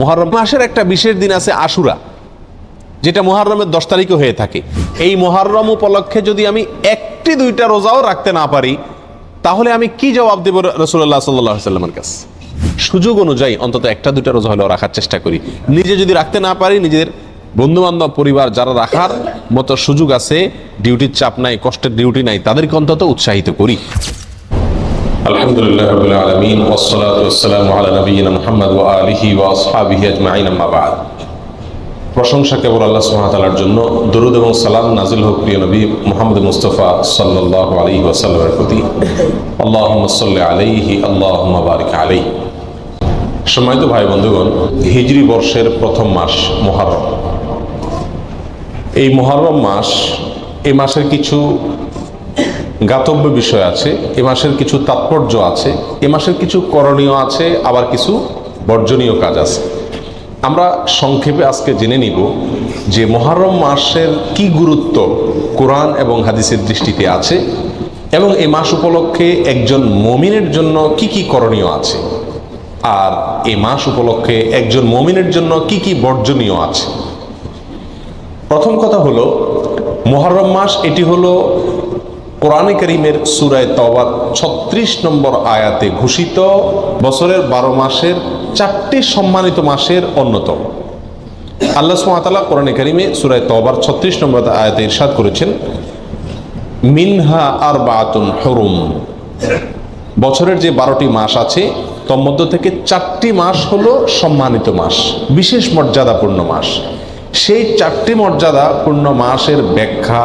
মুহররম মাসের একটা বিশেষ দিন আছে আশুরা, যেটা মুহররমের 10 তারিখে হয়ে থাকে। এই মুহররম উপলক্ষে যদি আমি একটি দুইটা রোজাও রাখতে না পারি, তাহলে আমি কি জবাব দেব রাসূলুল্লাহ সাল্লাল্লাহু আলাইহি ওয়াসাল্লামের কাছে? সুযোগ অনুযায়ী অন্তত একটা দুইটা রোজা হলেও রাখার চেষ্টা করি। নিজে যদি রাখতে না পারি, নিজের বন্ধু বান্ধব পরিবার যারা রাখার মতো সুযোগ আছে, ডিউটির চাপ নাই, কষ্টের ডিউটি নাই, তাদেরকে অন্তত উৎসাহিত করি। আলহামদুলিল্লাহ রাব্বিল আলামিন ওয়াস সালাতু ওয়াস সালামু আলা নাবিয়িনা মুহাম্মদ ওয়া আলিহি ওয়া আসহাবিহি আজমাইন, আম্মা বা'দ। প্রশংসা কেবল আল্লাহ সুবহানাহু ওয়া তাআলার জন্য, দরুদ এবং সালাম নাজিল হোক প্রিয় নবী মুহাম্মদ মুস্তাফা সাল্লাল্লাহু আলাইহি ওয়াসাল্লামের প্রতি। আল্লাহুম্মা সাল্লি আলাইহি আল্লাহুম্মা বারিক আলাইহি। সম্মানিত ভাই বন্ধুগণ, হিজরি বর্ষের প্রথম মাস মুহররম। এই মুহররম মাস, এই মাসের কিছু জ্ঞাতব্য বিষয় আছে, এ মাসের কিছু তাৎপর্য আছে, এ মাসের কিছু করণীয় আছে, আবার কিছু বর্জনীয় কাজ আছে। আমরা সংক্ষেপে আজকে জেনে নিব যে মুহররম মাসের কি গুরুত্ব কোরআন এবং হাদিসের দৃষ্টিতে আছে, এবং এই মাস উপলক্ষে একজন মুমিনের জন্য কি কি করণীয় আছে, আর এই মাস উপলক্ষে একজন মুমিনের জন্য কি কি বর্জনীয় আছে। প্রথম কথা হলো, মুহররম মাস এটি হলো কোরআনে কারীমের সূরা তাওবার 36 নম্বর আয়াতে ঘোষিত বছরের 12 মাসের 4টি সম্মানিত মাসের অন্যতম। আল্লাহ সুবহানাহু ওয়া তাআলা কোরআনে কারীমে সূরা তাওবার 36 নম্বর আয়াতে ইরশাদ করেছেন, মিনহা আরবাআতুন হুরুম। বছরের যে 12টি মাস আছে, তার মধ্য থেকে 4টি মাস হলো সম্মানিত মাস, বিশেষ মর্যাদাপূর্ণ মাস। সেই 4টি মর্যাদাপূর্ণ মাসের ব্যাখ্যা,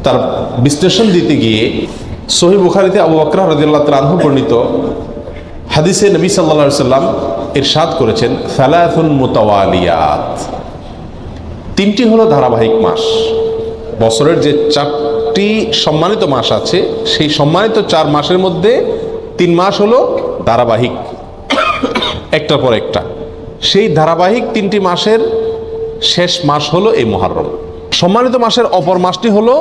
তার বিশ্লেষণ দিতে গিয়ে সহিহ বুখারীতে আবু বকর রাদিয়াল্লাহু তাআলা আনহু বর্ণিত হাদিসে নবী সাল্লাল্লাহু আলাইহি ওয়াসাল্লাম ইরশাদ করেছেন, সালাসুন মুতাওয়ালিয়াত। 3টি হলো ধারাবাহিক মাস। বছরের যে 4টি সম্মানিত মাস আছে, সেই সম্মানিত 4 মাসের মধ্যে 3 মাস হলো ধারাবাহিক, একটার পর একটা। সেই ধারাবাহিক 3টি মাসের শেষ মাস হলো এই মুহররম। সম্মানিত মাসের অপর মাসটি হলো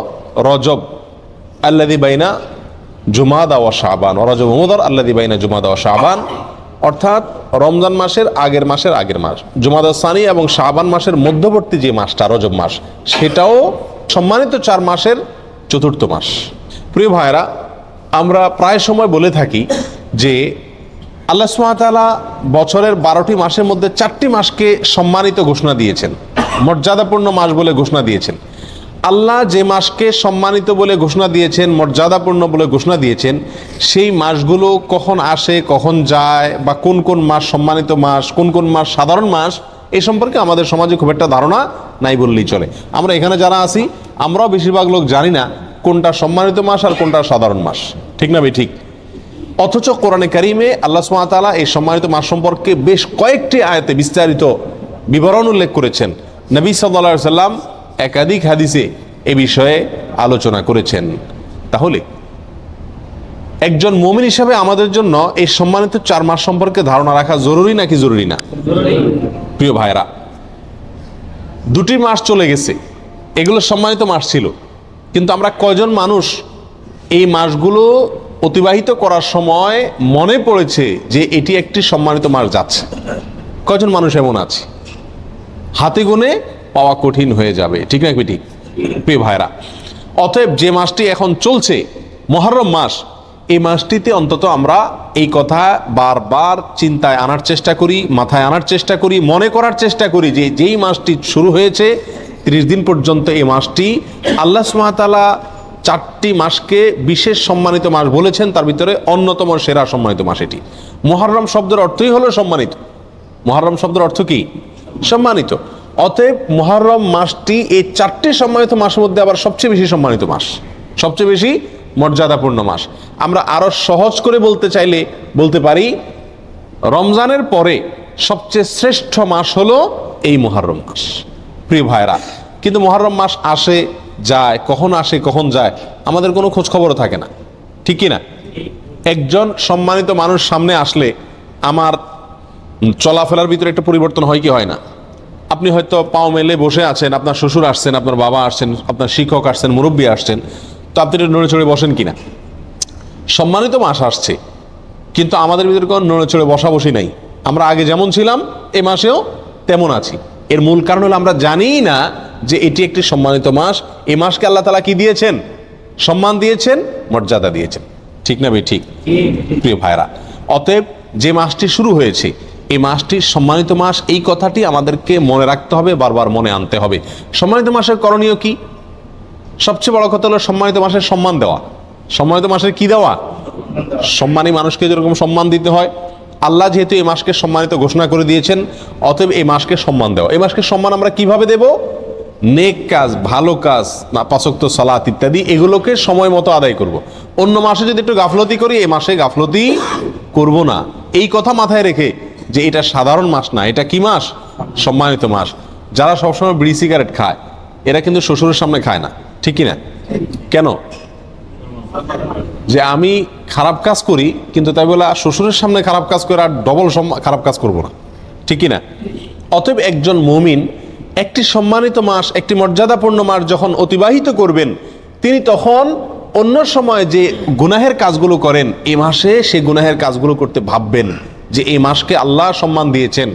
রজব, আল্লাযী বাইনা জুমাদা ওয়া শাবান, রজব মুদার আল্লাযী বাইনা জুমাদা ওয়া শাবান, অর্থাৎ রমজান মাসের আগের মাস, জুমাদা সানি এবং শাবান মাসের মধ্যবর্তী যে মাসটা রজব মাস, সেটাও সম্মানিত 4 মাসের চতুর্থ মাস। প্রিয় ভাইরা, আমরা প্রায় সময় বলে থাকি যে আল্লাহ সুবহানাহু ওয়া তাআলা বছরের 12টি মাসের মধ্যে 4টি মাসকে সম্মানিত ঘোষণা দিয়েছেন, মর্যাদাপূর্ণ মাস বলে ঘোষণা দিয়েছেন। আল্লাহ যে মাসকে সম্মানিত বলে ঘোষণা দিয়েছেন, মর্যাদাপূর্ণ বলে ঘোষণা দিয়েছেন, সেই মাসগুলো কখন আসে, কখন যায়, বা কোন কোন মাস সম্মানিত মাস, কোন কোন মাস সাধারণ মাস, এই সম্পর্কে আমাদের সমাজে খুব একটা ধারণা নাই বললেই চলে। আমরা এখানে যারা আছি, আমরাও বেশিরভাগ লোক জানি না কোনটা সম্মানিত মাস আর কোনটা সাধারণ মাস, ঠিক না ভাই? ঠিক। অথচ কোরআনে কারীমে আল্লাহ সুবহানাহু ওয়া তাআলা এই সম্মানিত মাস সম্পর্কে বেশ কয়েকটি আয়াতে বিস্তারিত বিবরণ উল্লেখ করেছেন। নবী সাল্লাল্লাহু আলাইহি সাল্লাম একাধিক হাদিসে এ বিষয়ে আলোচনা করেছেন। তাহলে একজন মুমিন হিসাবে আমাদের জন্য এই সম্মানিত 4 মাস সম্পর্কে ধারণা রাখা জরুরি নাকি জরুরি না? প্রিয় ভাইরা, 2টি মাস চলে গেছে, এগুলো সম্মানিত মাস ছিল, কিন্তু আমরা কয়জন মানুষ এই মাসগুলো অতিবাহিত করার সময় মনে পড়েছে যে এটি একটি সম্মানিত মাস যাচ্ছে? কয়জন মানুষ এমন আছে? হাতে গুনে পাওয়া কঠিন হয়ে যাবে, ঠিক না? ঠিক। প্রিয় ভাইরা, অতএব যে মাসটি এখন চলছে মুহররম মাস, এই মাসটিতে অন্তত আমরা এই কথা বারবার চিন্তায় আনার চেষ্টা করি, মাথায় আনার চেষ্টা করি, মনে করার চেষ্টা করি যে যেই মাসটি শুরু হয়েছে 30 দিন পর্যন্ত এই মাসটি আল্লাহ সুবহানাহু ওয়া তাআলা 4টি মাসকে বিশেষ সম্মানিত মাস বলেছেন, তার ভিতরে অন্যতম সেরা সম্মানিত মাস এটি। মুহররম শব্দের অর্থই হলো সম্মানিত। মুহররম শব্দের অর্থ কি? সম্মানিত। অতএব মুহররম মাসটি এই 4টি সম্মানিত মাসের মধ্যে আবার সবচেয়ে বেশি সম্মানিত মাস, সবচেয়ে বেশি মর্যাদাপূর্ণ মাস। আমরা আরো সহজ করে বলতে চাইলে বলতে পারি, রমজানের পরে সবচেয়ে শ্রেষ্ঠ মাস হলো এই মুহররম মাস। প্রিয় ভাইরা, কিন্তু মুহররম মাস আসে যায়, কখন আসে কখন যায় আমাদের কোনো খোঁজ খবরও থাকে না, ঠিক কি না? একজন সম্মানিত মানুষ সামনে আসলে আমার চলাফেরার ভিতরে একটা পরিবর্তন হয় কি হয় না? আপনি হয়তো পাও মেলে বসে আছেন, আপনার শ্বশুর আসছেন, আপনার বাবা আসছেন, আপনার শিক্ষক আসছেন, মুরব্বী আসছেন, তো আপনি নড়ে চড়ে বসেন কিনা? সম্মানিত মাস আসছে, কিন্তু আমাদের ভিতরে কোনো নড়ে চড়ে বসা বসি নাই, আমরা আগে যেমন ছিলাম এ মাসেও তেমন আছি। এর মূল কারণ হলো আমরা জানি না যে এটি একটি সম্মানিত মাস। এই মাসকে আল্লাহ তাআলা কি দিয়েছেন? সম্মান দিয়েছেন, মর্যাদা দিয়েছেন। ঠিক না ভাই? ঠিক। প্রিয় ভাইরা, অতএব যে মাসটি শুরু হয়েছে এই মাসটি সম্মানিত মাস, এই কথাটি আমাদেরকে মনে রাখতে হবে, বারবার মনে আনতে হবে। সম্মানিত মাসের করণীয় কি? সবচেয়ে বড় কথা হলো সম্মানিত মাসের সম্মান দেওয়া। সম্মানিত মাসের কি দেওয়া? সম্মানী মানুষকে যেরকম সম্মান দিতে হয়, আল্লাহ যেহেতু এই মাসকে সম্মানিত ঘোষণা করে দিয়েছেন, অতএব এই মাসকে সম্মান দেওয়া। এই মাসকে সম্মান আমরা কিভাবে দেব? নেক কাজ, ভালো কাজ, পাঁচ ওয়াক্ত সালাত ইত্যাদি, এগুলোকে সময় মতো আদায় করব। অন্য মাসে যদি একটু গাফলতি করি, এই মাসে গাফলতি করব না। এই কথা মাথায় রেখে যে এটা সাধারণ মাস না, এটা কি মাস? সম্মানিত মাস। যারা সবসময় বিড়ি সিগারেট খায় এরা কিন্তু শ্বশুরের সামনে খায় না, ঠিক কিনা? কেন? যে আমি খারাপ কাজ করি, কিন্তু তাই বলে শ্বশুরের সামনে খারাপ কাজ করে আর ডবল খারাপ কাজ করব না, ঠিক কিনা? অতএব একজন মুমিন একটি সম্মানিত মাস, একটি মর্যাদাপূর্ণ মাস যখন অতিবাহিত করবেন, তিনি তখন অন্য সময় যে গুনাহের কাজগুলো করেন, এই মাসে সে গুনাহের কাজগুলো করতে ভাববেন যে এই মাসকে আল্লাহ সম্মান দিয়েছেন,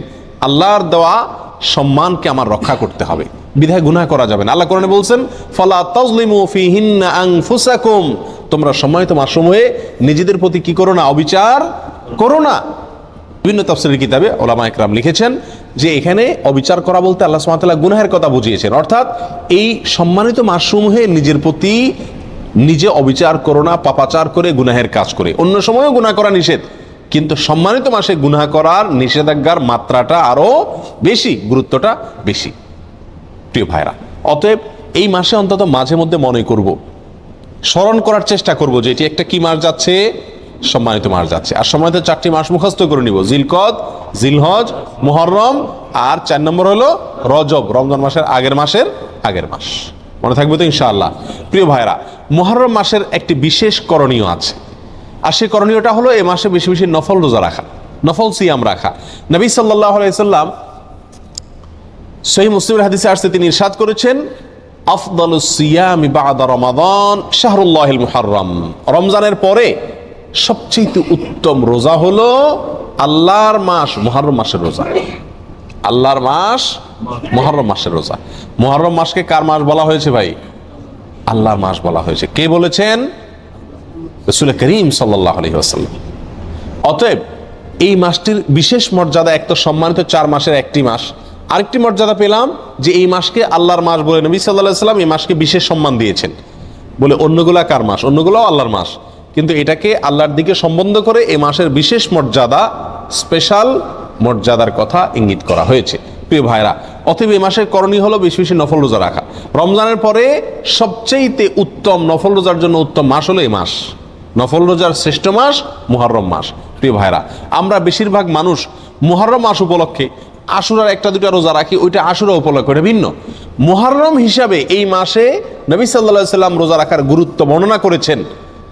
আল্লাহর দেওয়া সম্মানকে আমার রক্ষা করতে হবে, বিধায় গুনাহ করা যাবে না। আল্লাহ কোরআনে বলছেন, ফালা তাজলিমু ফিহিন্না আনফুসাকুম, তোমরা সম্মানিত মাসসমূহে নিজেদের প্রতি কি করো না? অবিচার করো না। বিভিন্ন তাফসীরের কিতাবে উলামা ইকরাম লিখেছেন যে এখানে অবিচার করা বলতে আল্লাহ সুবহানাহু ওয়া তাআলা গুনাহের কথা বুঝিয়েছেন। অর্থাৎ এই সম্মানিত মাসসমূহে নিজের প্রতি নিজে অবিচার করো না, পাপাচার করে গুনাহের কাজ করে। অন্য সময়ও গুনাহ করা নিষেধ, কিন্তু সম্মানিত মাসে গুনাহ করার নিষেধাজ্ঞার মাত্রাটা আরো বেশি, গুরুত্বটা বেশি। প্রিয় ভাইরা, অতএব এই মাসে অন্তত মাঝে মধ্যে মনে করব, স্মরণ করার চেষ্টা করব যে এটি একটা কি মাস যাচ্ছে? সম্মানিত মাস যাচ্ছে। আর সম্মানিত 4টি মাস মুখস্থ করে নিব: জিলকদ, জিলহজ, মুহররম, আর 4 নম্বর হলো রজব, রমজান মাসের আগের মাস। মনে থাকবে তো ইনশাআল্লাহ? প্রিয় ভাইরা, মুহররম মাসের একটি বিশেষ করণীয় আছে, আর সেই করণীয়টা হলো এই মাসে বেশি বেশি নফল রোজা রাখা, নফল সিয়াম রাখা। নবী সাল্লাল্লাহু আলাইহি সাল্লাম সহিহ মুসলিমের হাদিসে আসছে, তিনি ইরশাদ করেছেন, আফদালুস সিয়ামি বা'দা রমাদান শাহরুল্লাহিল মুহররম, রমজানের পরে সবচেয়ে উত্তম রোজা হলো আল্লাহর মাস মুহররম মাসের রোজা। আল্লাহর মাস মুহররম মাসের রোজা। মুহররম মাসকে কার মাস বলা হয়েছে ভাই? আল্লাহর মাস বলা হয়েছে। কে বলেছেন? রাসূল করিম সাল্লাল্লাহু আলাইহি ওয়াসাল্লাম। অতএব এই মাসটির বিশেষ মর্যাদা, এক তো সম্মানিত 4 মাসের একটি মাস, আরেকটি মর্যাদা পেলাম যে এই মাসকে আল্লাহর মাস বলে নবী সাল্লাল্লাহু আলাইহি ওয়াসাল্লাম এই মাসকে বিশেষ সম্মান দিয়েছেন। বলে অন্যগুলা কার মাস? অন্যগুলাও আল্লাহর মাস, কিন্তু এটাকে আল্লাহর দিকে সম্বন্ধ করে এই মাসের বিশেষ মর্যাদা, স্পেশাল মর্যাদার কথা ইঙ্গিত করা হয়েছে। প্রিয় ভাইরা, অতএব এই মাসের করণীয় হলো বেশি বেশি নফল রোজা রাখা। রমজানের পরে সবচেয়ে উত্তম নফল রোজার জন্য উত্তম মাস হলো এই মাস। নফল রোজার শ্রেষ্ঠ মাস মুহররম মাস। প্রিয় ভাইরা, আমরা বেশিরভাগ মানুষ মুহররম মাস উপলক্ষে আশুরার 1-2 রোজা রাখি, ওইটা আশুরা উপলক্ষে, ওটা ভিন্ন। মুহররম হিসাবে এই মাসে নবী সাল্লাল্লাহু আলাইহি সাল্লাম রোজা রাখার গুরুত্ব বর্ণনা করেছেন।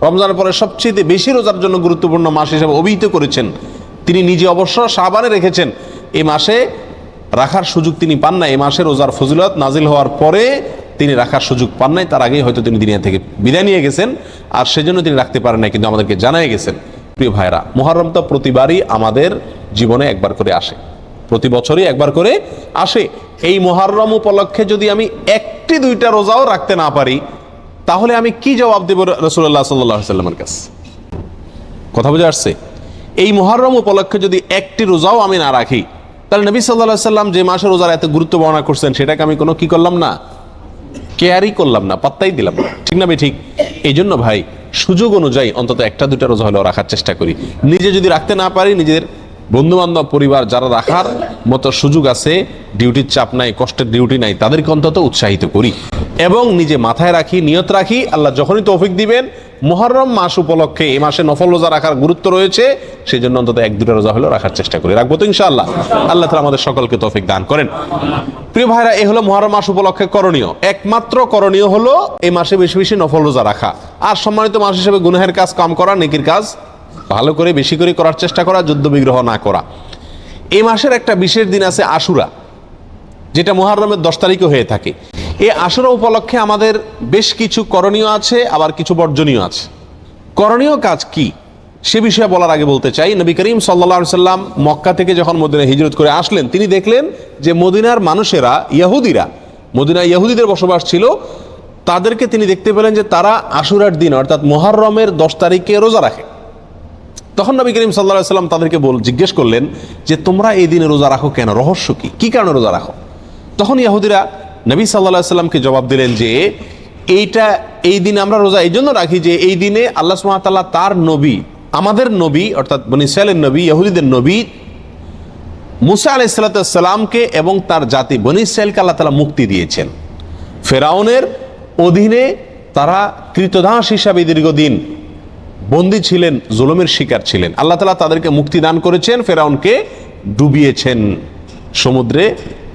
রমজানের পরে সবচেয়ে বেশি রোজার জন্য গুরুত্বপূর্ণ মাস হিসেবে অভিহিত করেছেন। তিনি নিজে অবশ্য শাবানে রেখেছেন, এই মাসে রাখার সুযোগ তিনি পান না। এই মাসে রোজার ফজিলত নাজিল হওয়ার পরে তিনি রাখার সুযোগ পান নাই, তার আগেই হয়তো তিনি দুনিয়া থেকে বিদায় নিয়ে গেছেন, আর সেজন্য তিনি রাখতে পারেন নাই, কিন্তু আমাদেরকে জানাই গেছেন। প্রিয় ভাইরা, মুহররম তো প্রতিবারই আমাদের জীবনে একবার করে আসে, প্রতি বছরই একবার করে আসে। এই মুহররম উপলক্ষে যদি আমি 1-2টা রোজাও রাখতে না পারি, তাহলে আমি কি জবাব দেব রাসূলুল্লাহ সাল্লাল্লাহু আলাইহি ওয়াসাল্লামের কাছে? কথা বুঝে আসছে? এই মুহররম উপলক্ষে যদি 1টি রোজাও আমি না রাখি, তাহলে নবী সাল্লাল্লাহু আলাইহি ওয়াসাল্লাম যে মাসে রোজার এত গুরুত্ব বর্ণনা করছেন, সেটাকে আমি কোনো কি করলাম না? কেয়ারই করলাম না, পাত্তাই দিলাম না। ঠিক না ভাই? ঠিক। এই জন্য ভাই, সুযোগ অনুযায়ী অন্তত 1-2টা রোজা হলেও রাখার চেষ্টা করি। নিজে যদি রাখতে না পারি, নিজের বন্ধু বান্ধব, পরিবার যারা রাখার মতো সুযোগ আছে, ডিউটির চাপ নাই, কষ্টের ডিউটি নাই, তাদেরকে অন্তত উৎসাহিত করি এবং নিজে মাথায় রাখি, নিয়ত রাখি, আল্লাহ যখনই তৌফিক দিবেন মুহররম মাস উপলক্ষে এই মাসে নফল রোজা রাখার গুরুত্ব রয়েছে, সেই জন্য অন্তত 1-2টা রোজা হলেও রাখার চেষ্টা করি। রাখবো তো ইনশাআল্লাহ? আল্লাহ তাআলা আমাদের সকলকে তৌফিক দান করেন। প্রিয় ভাইরা, এই হলো মুহররম মাস উপলক্ষে করণীয়। একমাত্র করণীয় হলো এই মাসে বেশি বেশি নফল রোজা রাখা, আর সম্মানিত মাস হিসেবে গুনাহের কাজ কম করা, নেকির কাজ ভালো করে বেশি করে করার চেষ্টা করা, যুদ্ধ বিগ্রহ না করা। এই মাসের একটা বিশেষ দিন আছে আশুরা, যেটা মুহররমের 10 তারিখে হয়ে থাকে। এই আশুরা উপলক্ষে আমাদের বেশ কিছু করণীয় আছে, আবার কিছু বর্জনীয় আছে। করণীয় কাজ কি সে বিষয়ে বলার আগে বলতে চাই, নবী করিম সাল্লাল্লাহু আলাইহি সাল্লাম মক্কা থেকে যখন মদিনায় হিজরত করে আসলেন, তিনি দেখলেন যে মদিনার মানুষেরা, ইহুদিরা, মদিনায় ইহুদিদের বসবাস ছিল, তাদেরকে তিনি দেখতে পেলেন যে তারা আশুরার দিন অর্থাৎ মুহররমের 10 তারিখে রোজা রাখে। তখন নবী করিম সাল্লাল্লাহু আলাইহি সাল্লাম তাদেরকে জিজ্ঞেস করলেন যে তোমরা এই দিনে রোজা রাখো কেন, রহস্য কি কারণে রোজা রাখো? তখন ইহুদিরা নবী সাল্লাল্লাহু আলাইহি সাল্লামকে জবাব দিলেন যে এই দিনে আমরা রোজা এই জন্য রাখি যে এই দিনে আল্লাহ সুবহানাহু ওয়া তাআলা তার নবী, আমাদের নবী অর্থাৎ বনী ইসরাঈলের নবী, ইহুদিদের নবী মুসা আলাইহিস সালামকে এবং তার জাতি বনী ইসরাঈলকে আল্লাহ তাআলা মুক্তি দিয়েছেন। ফেরাউনের অধীনে তারা কৃতদাস হিসাবে দীর্ঘদিন বন্দী ছিলেন, জুলুমের শিকার ছিলেন। আল্লাহ তাআলা তাদেরকে মুক্তি দান করেছেন, ফেরাউনকে ডুবিয়েছেন, সমুদ্রে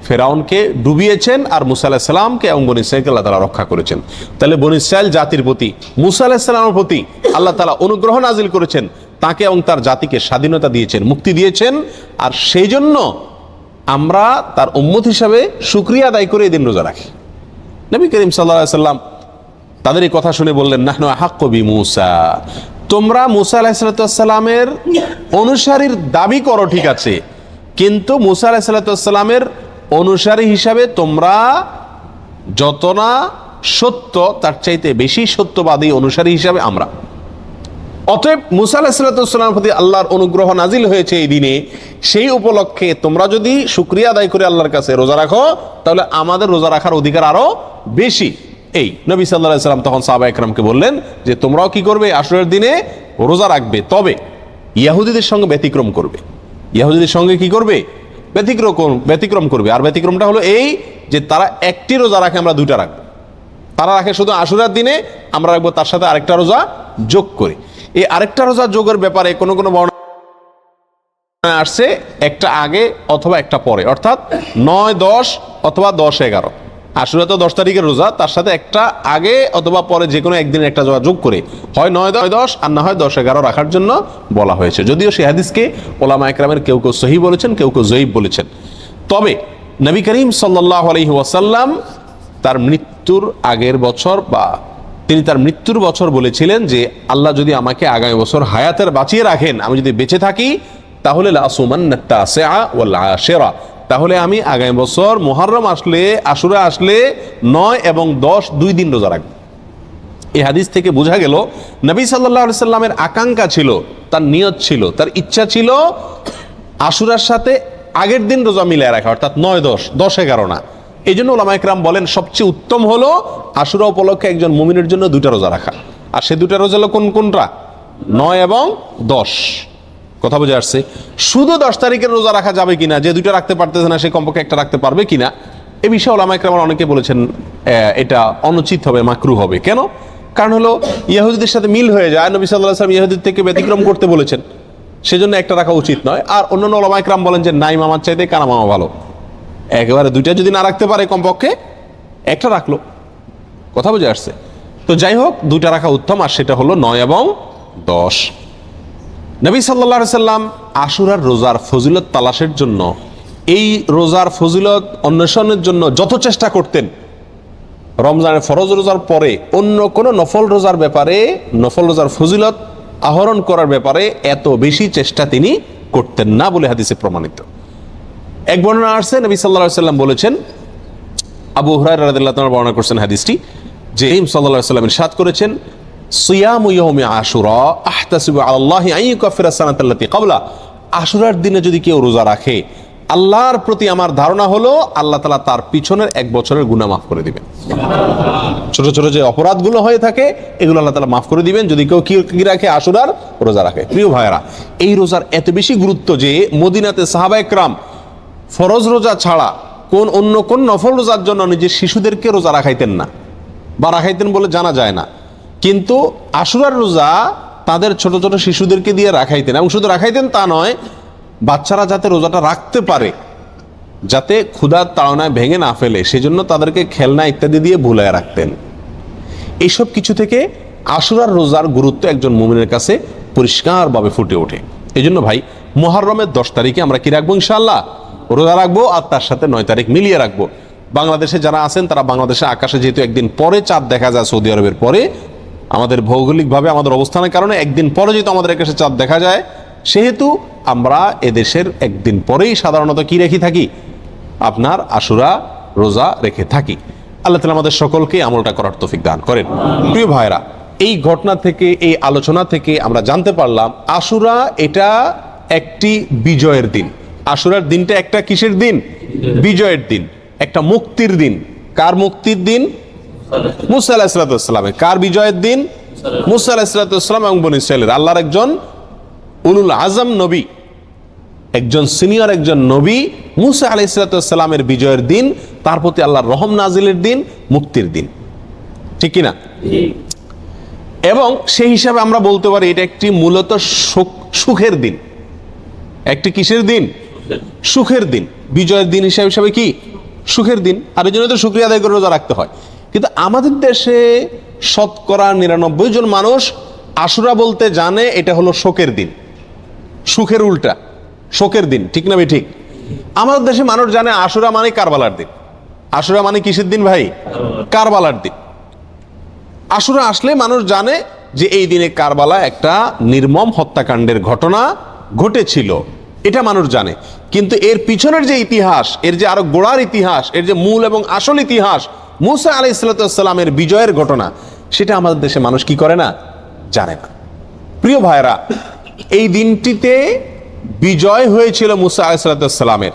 ফেরাউনকে ডুবিয়েছেন, আর মুসা আলাইহিস সালামকে এবং বনী ইসরাঈলকে আল্লাহ তাআলা রক্ষা করেছেন। তাহলে বনী ইসরাঈল জাতির প্রতি মুসা আলাইহিস সালামের প্রতি আল্লাহ তাআলা অনুগ্রহ নাজিল করেছেন, তাকে এবং তার জাতিকে স্বাধীনতা দিয়েছেন, মুক্তি দিয়েছেন। আর সেই জন্য আমরা তার উম্মত হিসাবে শুকরিয়া আদায় করে এই দিন রোজা রাখি। নবী করিম সাল্লাল্লাহু আলাইহি সাল্লাম তাদের এই কথা শুনে বললেন, নাহনু আহাক্কু বিমূসা, তোমরা মুসা আলাইহিস সালামের অনুসারীর দাবি করো ঠিক আছে, কিন্তু মুসা আলাইহিস সালামের অনুসারী হিসাবে তোমরা যত না সত্য, তার চাইতে বেশি সত্যবাদী অনুসারী হিসাবে আমরা। অতএব মুসা আলাইহিস সালামের প্রতি আল্লাহর অনুগ্রহ নাজিল হয়েছে এই দিনে, সেই উপলক্ষে তোমরা যদি শুকরিয়া আদায় করে আল্লাহর কাছে রোজা রাখো, তাহলে আমাদের রোজা রাখার অধিকার আরো বেশি। এই নবী সাল্লাল্লাহু আলাইহি সাল্লাম তখন সাহাবা একরামকে বললেন যে তোমরাও কি করবে, আশুরার দিনে রোজা রাখবে, তবে ইহুদিদের সঙ্গে ব্যতিক্রম করবে। ইহুদিদের সঙ্গে কি করবে? ব্যতিক্রম করবে। আর ব্যতিক্রমটা হলো এই যে তারা একটি রোজা রাখে, আমরা দুইটা রাখবো। তারা রাখে শুধু আশুরার দিনে, আমরা রাখবো তার সাথে আরেকটা রোজা যোগ করে। এই আরেকটা রোজা যোগের ব্যাপারে কোনো বর্ণনা আসছে একটা আগে অথবা একটা পরে, অর্থাৎ 9, 10 অথবা 10, 11। আশুরা তো 10 তারিখের রোজা, তার সাথে একটা আগে অথবা পরে যে কোনো একদিন একটা রোজা যোগ করে হয় 9, 10 আর না হয় 10, 11 রাখার জন্য বলা হয়েছে। যদিও সেই হাদিসকে ওলামা একরামের কেউ কেউ সহিহ বলেছেন, কেউ কেউ জয়ীফ বলেছেন। তবে নবী করিম সাল্লাল্লাহু আলাইহি ওয়াসাল্লাম তার মৃত্যুর আগের বছর বা তিনি তার মৃত্যুর বছর বলেছিলেন যে আল্লাহ যদি আমাকে আগামী বছর হায়াতের বাঁচিয়ে রাখেন, আমি যদি বেঁচে থাকি, তাহলে লাসুমান্নাত তাসিআ ওয়াল আশিরা, তাহলে আমি আগামী বছর মুহররম আসলে, আশুরা আসলে 9 এবং 10 2 দিন রোজা রাখবো। এই হাদিস থেকে বোঝা গেল নবী সাল্লাল্লাহু আলাইহি সাল্লামের আকাঙ্ক্ষা ছিল, তার নিয়ত ছিল, তার ইচ্ছা ছিল আশুরার সাথে আগের দিন রোজা মিলিয়ে রাখা, অর্থাৎ 9, 10, 11 না। এই জন্য ওলামা একরাম বলেন সবচেয়ে উত্তম হলো আশুরা উপলক্ষে একজন মুমিনের জন্য 2টা রোজা রাখা। আর সে 2টা রোজা হলো কোনটা? 9 এবং 10। কথা বোঝা আসছে? শুধু 10 তারিখের রোজা রাখা যাবে কিনা, যে 2টা রাখতে পারতেছে না সে কমপক্ষে একটা রাখতে পারবে কিনা, এ বিষয়ে ওলামা একরাম অনেকে বলেছেন এটা অনুচিত হবে, মাকরুহ হবে। কেন? কারণ হলো ইহুদিদের সাথে মিল হয়ে যায়, নবী সাল্লাল্লাহু আলাইহি ওয়াসাল্লাম ইহুদিদের থেকে ব্যতিক্রম করতে বলেছেন, সেজন্য একটা রাখা উচিত নয়। আর অন্যান্য ওলামা একরাম বলেন যে নাই মামার চাইতে কানা মামা ভালো, একেবারে 2টা যদি না রাখতে পারে কমপক্ষে একটা রাখলো। কথা বুঝে আসছে? তো যাই হোক, 2টা রাখা উত্তম, আর সেটা হলো 9 এবং 10। নবী সাল্লাল্লাহু আলাইহি সাল্লাম আশুরার রোজার ফজিলত তালাশের জন্য, এই রোজার ফজিলত অন্বেষণের জন্য যত চেষ্টা করতেন, রমজানের ফরজ রোজার পরে অন্য কোনো নফল রোজার ব্যাপারে, নফল রোজার ফজিলত আহরণ করার ব্যাপারে এত বেশি চেষ্টা তিনি করতেন না বলে হাদিসে প্রমাণিত। এক বর্ণনা আসছে, নবী সাল্লাল্লাহু আলাইহি সাল্লাম বলেছেন, আবু হুরায়রা রাদিয়াল্লাহু তাআলা বর্ণনা করছেন হাদিসটি, যে নবী সাল্লাল্লাহু আলাইহি সাল্লাম ইরশাদ করেছেন, সিয়ামু ইয়াউমি আশুরা আহতাসিবু আলাল্লাহি আন ইউকাফিরা সানাতাল্লাতী ক্বাবলা, আশুরার দিনে যদি কেউ রোজা রাখে, আল্লাহর প্রতি আমার ধারণা হলো আল্লাহ তাআলা তার পিছনের 1 বছরের গুনাহ মাফ করে দিবেন। ছোট ছোট যে অপরাধগুলো হয়ে থাকে এগুলো আল্লাহ তাআলা মাফ করে দিবেন যদি কেউ কি রাখে, আশুরার রোজা রাখে। প্রিয় ভাইয়েরা, এই রোজার এত বেশি গুরুত্ব যে মদিনাতে সাহাবায়ে কেরাম ফরজ রোজা ছাড়া অন্য কোন নফল রোজার জন্য নিজের শিশুদেরকে রোজা রাখাইতেন না, বা রাখাইতেন বলে জানা যায় না, কিন্তু আশুরার রোজা তাদের ছোট ছোট শিশুদেরকে দিয়ে রাখাইতেন। এবং শুধু রাখাইতেন তা নয়, বাচ্চারা যাতে রোজাটা রাখতে পারে, যাতে ক্ষুধার তাড়নায় ভেঙে না ফেলে, সেজন্য তাদেরকে খেলনা ইত্যাদি দিয়ে ভুলায় রাখতেন। এইসব কিছু থেকে আশুরার রোজার গুরুত্ব একজন মুমিনের কাছে পরিষ্কারভাবে ফুটে ওঠে। এই জন্য ভাই, মুহররমের 10 তারিখে আমরা কি রাখবো? ইনশাআল্লাহ রোজা রাখবো, আর তার সাথে 9 তারিখ মিলিয়ে রাখবো। বাংলাদেশে যারা আছেন তারা বাংলাদেশে আকাশে যেহেতু একদিন পরে চাঁদ দেখা যায়, সৌদি আরবের পরে আমাদের ভৌগোলিকভাবে আমাদের অবস্থানের কারণে একদিন পরে যেহেতু আমাদের কাছে চাঁদ দেখা যায়, সেহেতু আমরা এদেশের একদিন পরেই সাধারণত কি রেখে থাকি, আপনার আশুরা রোজা রেখে থাকি। আল্লাহ তাআলা আমাদের সকলকে আমলটা করার তৌফিক দান করেন। প্রিয় ভাইরা, এই ঘটনা থেকে, এই আলোচনা থেকে আমরা জানতে পারলাম আশুরা এটা একটি বিজয়ের দিন। আশুরার দিনটা একটা কিসের দিন? বিজয়ের দিন, একটা মুক্তির দিন। কার মুক্তির দিন? মুসা আলাইহিস সালামের। কার বিজয়ের দিন? মুসা আলাইহিস সালাম এবং বনী ইসরাইলের। আল্লাহর একজন উলুল আজম নবী, একজন সিনিয়র একজন নবী মুসা আলাইহিস সালামের বিজয়ের দিন, তার প্রতি আল্লাহর রহম নাজিলের দিন, মুক্তির দিন, ঠিক কিনা? এবং সেই হিসাবে আমরা বলতে পারি এটা একটি মূলত সুখের দিন। একটি কিসের দিন? সুখের দিন। বিজয়ের দিন হিসাবে কি? সুখের দিন। আর এই জন্য তো শুকরিয়া আদায় করে রোজা রাখতে হয়। কিন্তু আমাদের দেশে শতকরা ৯৯ জন মানুষ আশুরা বলতে জানে এটা হলো শোকের দিন, সুখের উল্টা শোকের দিন, ঠিক না? ঠিক। আমাদের দেশে মানুষ জানে আশুরা মানে কারবালার দিন। আশুরা মানে কিসের দিন ভাই? কারবালার দিন। আশুরা আসলে মানুষ জানে যে এই দিনে কারবালা একটা নির্মম হত্যাকাণ্ডের ঘটনা ঘটেছিল, এটা মানুষ জানে। কিন্তু এর পিছনের যে ইতিহাস, এর যে আরো গোড়ার ইতিহাস, এর যে মূল এবং আসল ইতিহাস, মুসা আলাইহিস সালামের বিজয়ের ঘটনা, সেটা আমাদের দেশে মানুষ কি করে না? জানে না। প্রিয় ভাইরা, এই দিনটিতে বিজয় হয়েছিল মুসা আলাইহিস সালামের,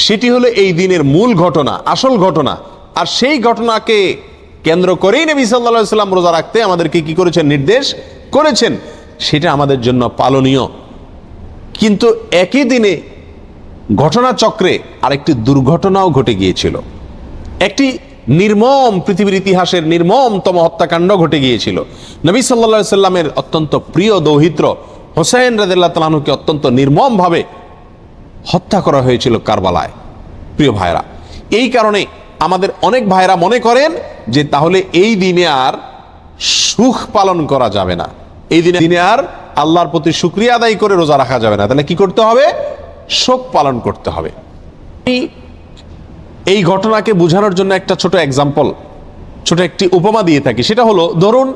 সেটি হলো এই দিনের মূল ঘটনা, আসল ঘটনা। আর সেই ঘটনাকে কেন্দ্র করেই নবী সাল্লাল্লাহু আলাইহি ওয়াসাল্লাম রোজা রাখতে আমাদেরকে কি করেছেন? নির্দেশ করেছেন। সেটা আমাদের জন্য পালনীয়। কিন্তু একই দিনে ঘটনাচক্রে আরেকটি দুর্ঘটনাও ঘটে গিয়েছিল। একটি নির্মম, পৃথিবীর ইতিহাসের নির্মমতম হত্যাকাণ্ড ঘটে গিয়েছিল। নবী সাল্লাল্লাহু আলাইহি ওয়াসাল্লামের অত্যন্ত প্রিয় দৌহিত্র হোসেন রাদিয়াল্লাহু তাআলা আনহুকে অত্যন্ত নির্মমভাবে হত্যা করা হয়েছিল কারবালায়। প্রিয় ভাইরা, এই কারণে আমাদের অনেক ভাইরা মনে করেন যে তাহলে এই দিনে আর সুখ পালন করা যাবে না, এই দিনে আর আল্লাহর প্রতি শুকরিয়া আদায় করে রোজা রাখা যাবে না। তাহলে কি করতে হবে? শোক পালন করতে হবে। এই ঘটনাকে বোঝানোর জন্য একটা ছোট এক্সাম্পল, ছোট একটি উপমা দিয়ে থাকি। সেটা হলো, ধরুন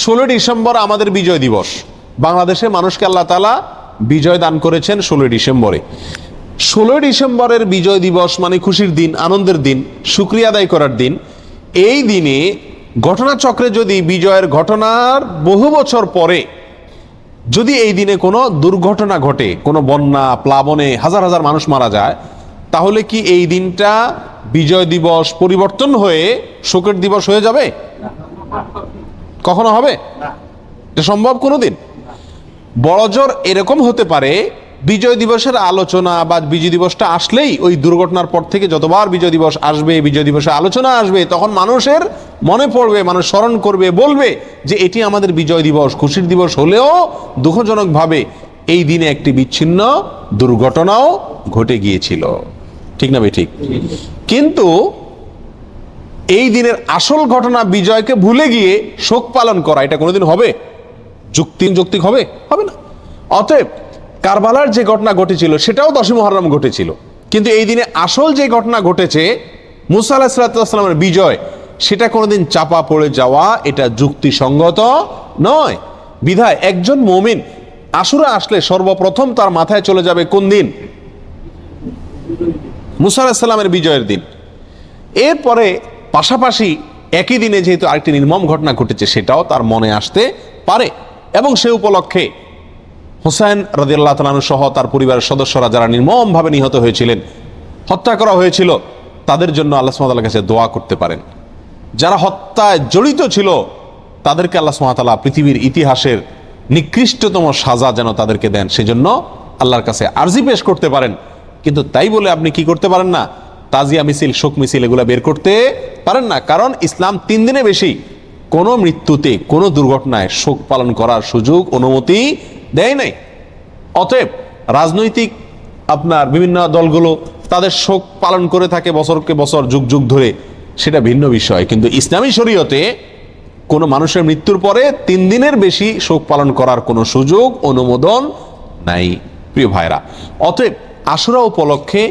16 ডিসেম্বর আমাদের বিজয় দিবস। বাংলাদেশে মানুষকে আল্লাহ তাআলা বিজয় দান করেছেন 16 ডিসেম্বরে। 16 ডিসেম্বরের বিজয় দিবস মানে খুশির দিন, আনন্দের দিন, শুকরিয়া আদায় করার দিন। এই দিনে ঘটনাচক্রে যদি বিজয়ের ঘটনার বহু বছর পরে যদি এই দিনে কোনো দুর্ঘটনা ঘটে, কোনো বন্যা, প্লাবনে হাজার হাজার মানুষ মারা যায়, তাহলে কি এই দিনটা বিজয় দিবস পরিবর্তন হয়ে শোকের দিবস হয়ে যাবে? কখনো হবে? এটা সম্ভব কোনোদিন? বড়জোর এরকম হতে পারে, বিজয় দিবসের আলোচনা বা বিজয় দিবসটা আসলেই ওই দুর্ঘটনার পর থেকে যতবার বিজয় দিবস আসবে, বিজয় দিবসে আলোচনা আসবে, তখন মানুষের মনে পড়বে, মানুষ স্মরণ করবে, বলবে যে এটি আমাদের বিজয় দিবস, খুশির দিবস হলেও দুঃখজনকভাবে এই দিনে একটি বিচ্ছিন্ন দুর্ঘটনাও ঘটে গিয়েছিল, ঠিক না ভাই? ঠিক। কিন্তু এই দিনের আসল ঘটনা বিজয়কে ভুলে গিয়ে শোক পালন করা, এটা কোনোদিন হবে? যৌক্তিক হবে? হবে না। অতএব কারবালার যে ঘটনা ঘটেছিল সেটাও 10ই মুহররম ঘটেছিল, কিন্তু এই দিনে আসল যে ঘটনা ঘটেছে মুসা আলাইহিস সালামের বিজয়, সেটা কোনোদিন চাপা পড়ে যাওয়া এটা যুক্তিসঙ্গত নয়। বিধায় একজন মুমিন আশুরা আসলে সর্বপ্রথম তার মাথায় চলে যাবে কোন দিন? মুসা আলাইহিস সালামের বিজয়ের দিন। এরপরে পাশাপাশি একই দিনে যেহেতু আরেকটি নির্মম ঘটনা ঘটেছে, সেটাও তার মনে আসতে পারে। এবং সে উপলক্ষে হোসেন রাদিয়াল্লাহু তাআলা আনহু সহ তার পরিবারের সদস্যরা যারা নির্মমভাবে নিহত হয়েছিলেন, হত্যা করা হয়েছিল, তাদের জন্য আল্লাহ সুবহানাহু ওয়া তাআলার কাছে দোয়া করতে পারেন। যারা হত্যায় জড়িত ছিল তাদেরকে আল্লাহ সুবহানাহু ওয়া তাআলা পৃথিবীর ইতিহাসের নিকৃষ্টতম সাজা যেন তাদেরকে দেন, সেজন্য আল্লাহর কাছে আরজি পেশ করতে পারেন। কিন্তু তাই বলে আপনি কি করতে পারেন না? তাজিয়া মিছিল, শোক মিছিল এগুলা বের করতে পারেন না। কারণ ইসলাম 3 দিনে বেশি কোনো মৃত্যুতে, কোনো দুর্ঘটনায় শোক পালন করার সুযোগ, অনুমতি দেয় নাই। অতএব রাজনৈতিক আপনার বিভিন্ন দলগুলো তাদের শোক পালন করে থাকে বছরকে বছর, যুগ যুগ ধরে, সেটা ভিন্ন বিষয়। কিন্তু ইসলামী শরীয়তে কোনো মানুষের মৃত্যুর পরে 3 দিনের বেশি শোক পালন করার কোনো সুযোগ, অনুমোদন নাই। প্রিয় ভাইরা, অতএব আশুরা উপলক্ষে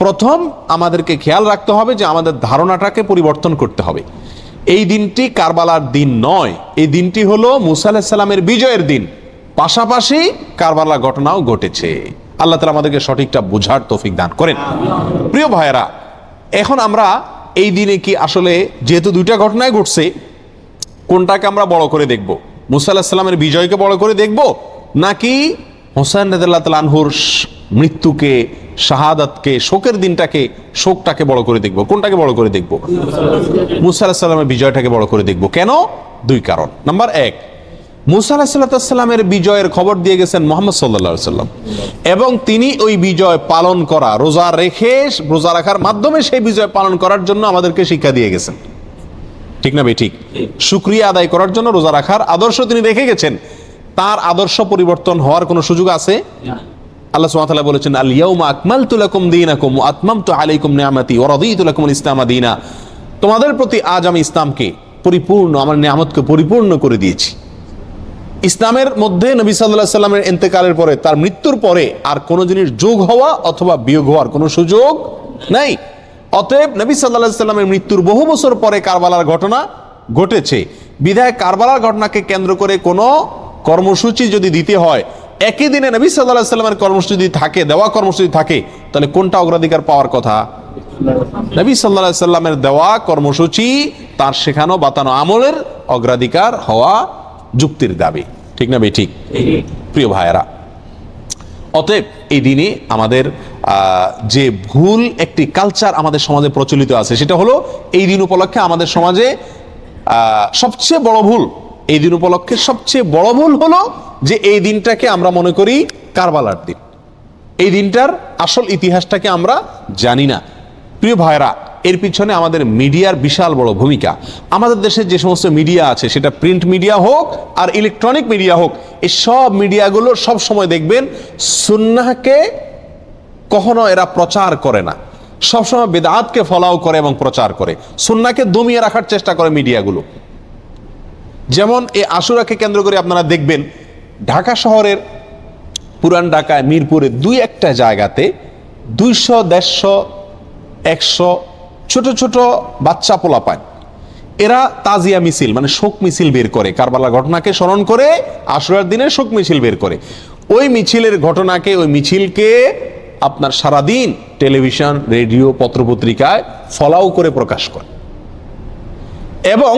প্রথম আমাদেরকে খেয়াল রাখতে হবে যে আমাদের ধারণাটাকে পরিবর্তন করতে হবে। এই দিনটি কারবালার দিন নয়, এই দিনটি হলো মুসা আলাইহিস সালামের বিজয়ের দিন, পাশাপাশি কারবালার ঘটনাও ঘটেছে। আল্লাহ তাআলা আমাদেরকে সঠিকটা বোঝার তৌফিক দান করেন। প্রিয় ভাইয়েরা, এখন আমরা এই দিনে কি আসলে যেহেতু দুইটা ঘটনায় ঘটছে, কোনটাকে আমরা বড় করে দেখব? মুসা আলাইহিস সালামের বিজয়কে বড় করে দেখব, নাকি হোসেন রাদিয়াল্লাহু তাআলা আনহুর মৃত্যুকে, শাহাদাতকে, শোকের দিনটাকে, শোকটাকে বড় করে দেখব? কোনটাকে বড় করে দেখব? মুসা আলাইহিস সালামের বিজয়টাকে বড় করে দেখব। কেন? দুই কারণ। নাম্বার এক, মুসা আলাইহিস সালামের বিজয়ের খবর দিয়ে গেছেন মুহাম্মদ সাল্লাল্লাহু আলাইহি সাল্লাম, এবং তিনি ওই বিজয় পালন করা, রোজা রাখার মাধ্যমে সেই বিজয় পালন করার জন্য আমাদেরকে শিক্ষা দিয়ে গেছেন। ঠিক না ভাই? ঠিক। শুকরিয়া আদায় করার জন্য রোজা রাখার আদর্শ তিনি রেখে গেছেন। তার আদর্শ পরিবর্তন হওয়ার কোনো সুযোগ আছে? আল্লাহ সুবহানাহু ওয়া তাআলা বলেছেন, আল ইয়াউমা আকমালতু লাকুম দীনাকুম ওয়া আতমামতু আলাইকুম নিআমাতি ওয়া রাদিতু লাকুমুল ইসলামা দীনা। তোমাদের প্রতি আজ আমি ইসলামকে পরিপূর্ণ, আমার নিয়ামতকে পরিপূর্ণ করে দিয়েছি। ইসলামের মধ্যে নবী সাল্লাল্লাহু আলাইহি সাল্লামের ইন্তেকালের পরে, তার মৃত্যুর পরে আর কোনো জিনিস যোগ হওয়া অথবা বিয়োগ হওয়ার কোনো সুযোগ নাই। অতএব নবী সাল্লাল্লাহু আলাইহি সাল্লামের মৃত্যুর বহু বছর পরে কারবালার ঘটনা ঘটেছে, বিধায় কারবালার ঘটনাকে কেন্দ্র করে কোনো কর্মসূচি যদি দিতে হয়, একই দিনে নবী সাল্লাল্লাহু আলাইহি সাল্লামের কর্মসূচি থাকে, দেওয়া কর্মসূচি থাকে, তাহলে কোনটা অগ্রাধিকার পাওয়ার কথা? নবী সাল্লাল্লাহু আলাইহি সাল্লামের দেওয়া কর্মসূচি, তার শেখানো বাতানো আমলের অগ্রাধিকার হওয়া যুক্তির দাবি। ঠিক না ভাই? ঠিক। প্রিয় ভাইয়েরা, অতএব এই দিনে আমাদের যে ভুল একটি কালচার আমাদের সমাজে প্রচলিত আছে, সেটা হলো এই দিন উপলক্ষে আমাদের সমাজে সবচেয়ে বড় ভুল, এই দিন উপলক্ষে সবচেয়ে বড় ভুল হলো যে এই দিনটাকে আমরা মনে করি কারবালার দিন। এই দিনটার আসল ইতিহাসটাকে আমরা জানি না। প্রিয় ভাইরা, এর পিছনে আমাদের মিডিয়ার বিশাল বড় ভূমিকা। আমাদের দেশের যে সমস্ত মিডিয়া আছে, সেটা প্রিন্ট মিডিয়া হোক আর ইলেকট্রনিক মিডিয়া হোক, এই সব মিডিয়াগুলো সব সময় দেখবেন সুন্নাহকে কখনো এরা প্রচার করে না, সবসময় বেদাতকে ফলাও করে এবং প্রচার করে, সুন্নাহকে দমিয়ে রাখার চেষ্টা করে মিডিয়াগুলো। যেমন এই আশুরাকে কেন্দ্র করে আপনারা দেখবেন ঢাকা শহরের, পুরান ঢাকায়, মিরপুরে দুই একটা জায়গাতে 200, 150, 100 ছোট ছোট বাচ্চা পোলাপান, এরা তাজিয়া মিছিল, মানে শোক মিছিল বের করে, কারবালার ঘটনাকে স্মরণ করে আশুরার দিনে শোক মিছিল বের করে। ওই মিছিলের ঘটনাকে, ওই মিছিলকে আপনার সারাদিন টেলিভিশন, রেডিও, পত্রপত্রিকায় ফলাও করে প্রকাশ করে, এবং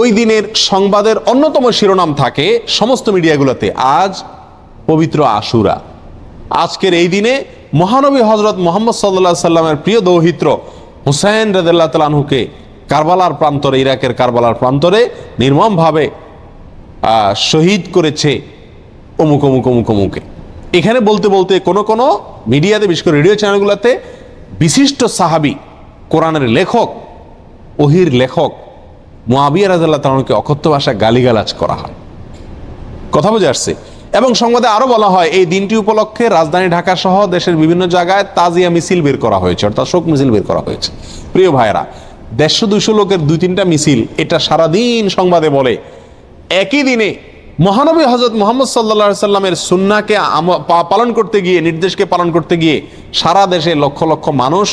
ওই দিনের সংবাদের অন্যতম শিরোনাম থাকে সমস্ত মিডিয়াগুলোতে, আজ পবিত্র আশুরা। আজকের এই দিনে মহানবী হযরত মুহাম্মদ সাল্লাল্লাহু আলাইহি সাল্লামের প্রিয় দৌহিত্র হুসাইন রাদিয়াল্লাহু তাআলা আনহুকে কারবালার প্রান্তরে, ইরাকের কারবালার প্রান্তরে নির্মমভাবে শহীদ করেছে অমুক অমুক অমুক অমুকে। এখানে বলতে বলতে কোনো মিডিয়াতে, বিশেষ করে রেডিও চ্যানেলগুলোতে বিশিষ্ট সাহাবী, কোরআনের লেখক, ওহীর লেখক মুআবিয়া রাদিয়াল্লাহু তাআলা আনহুকে অকথ্য ভাষায় গালিগালাজ করা হয়। কথা বুঝে আসছে? এবং সংবাদে আরো বলা হয় এই দিনটি উপলক্ষে রাজধানী ঢাকা সহ দেশের বিভিন্ন জায়গায় তাজিয়া মিছিল বের করা হয়েছে, অর্থাৎ শোক মিছিল বের করা হয়েছে। প্রিয় ভাইরা, 150-200 লোকের 2-3টা মিছিল, এটা সারাদিন সংবাদে বলে। একই দিনে মহানবী হযরত মুহাম্মদ সাল্লাল্লাহু আলাইহি সাল্লামের সুন্নাহকে পালন করতে গিয়ে, নির্দেশকে পালন করতে গিয়ে সারা দেশে লক্ষ লক্ষ মানুষ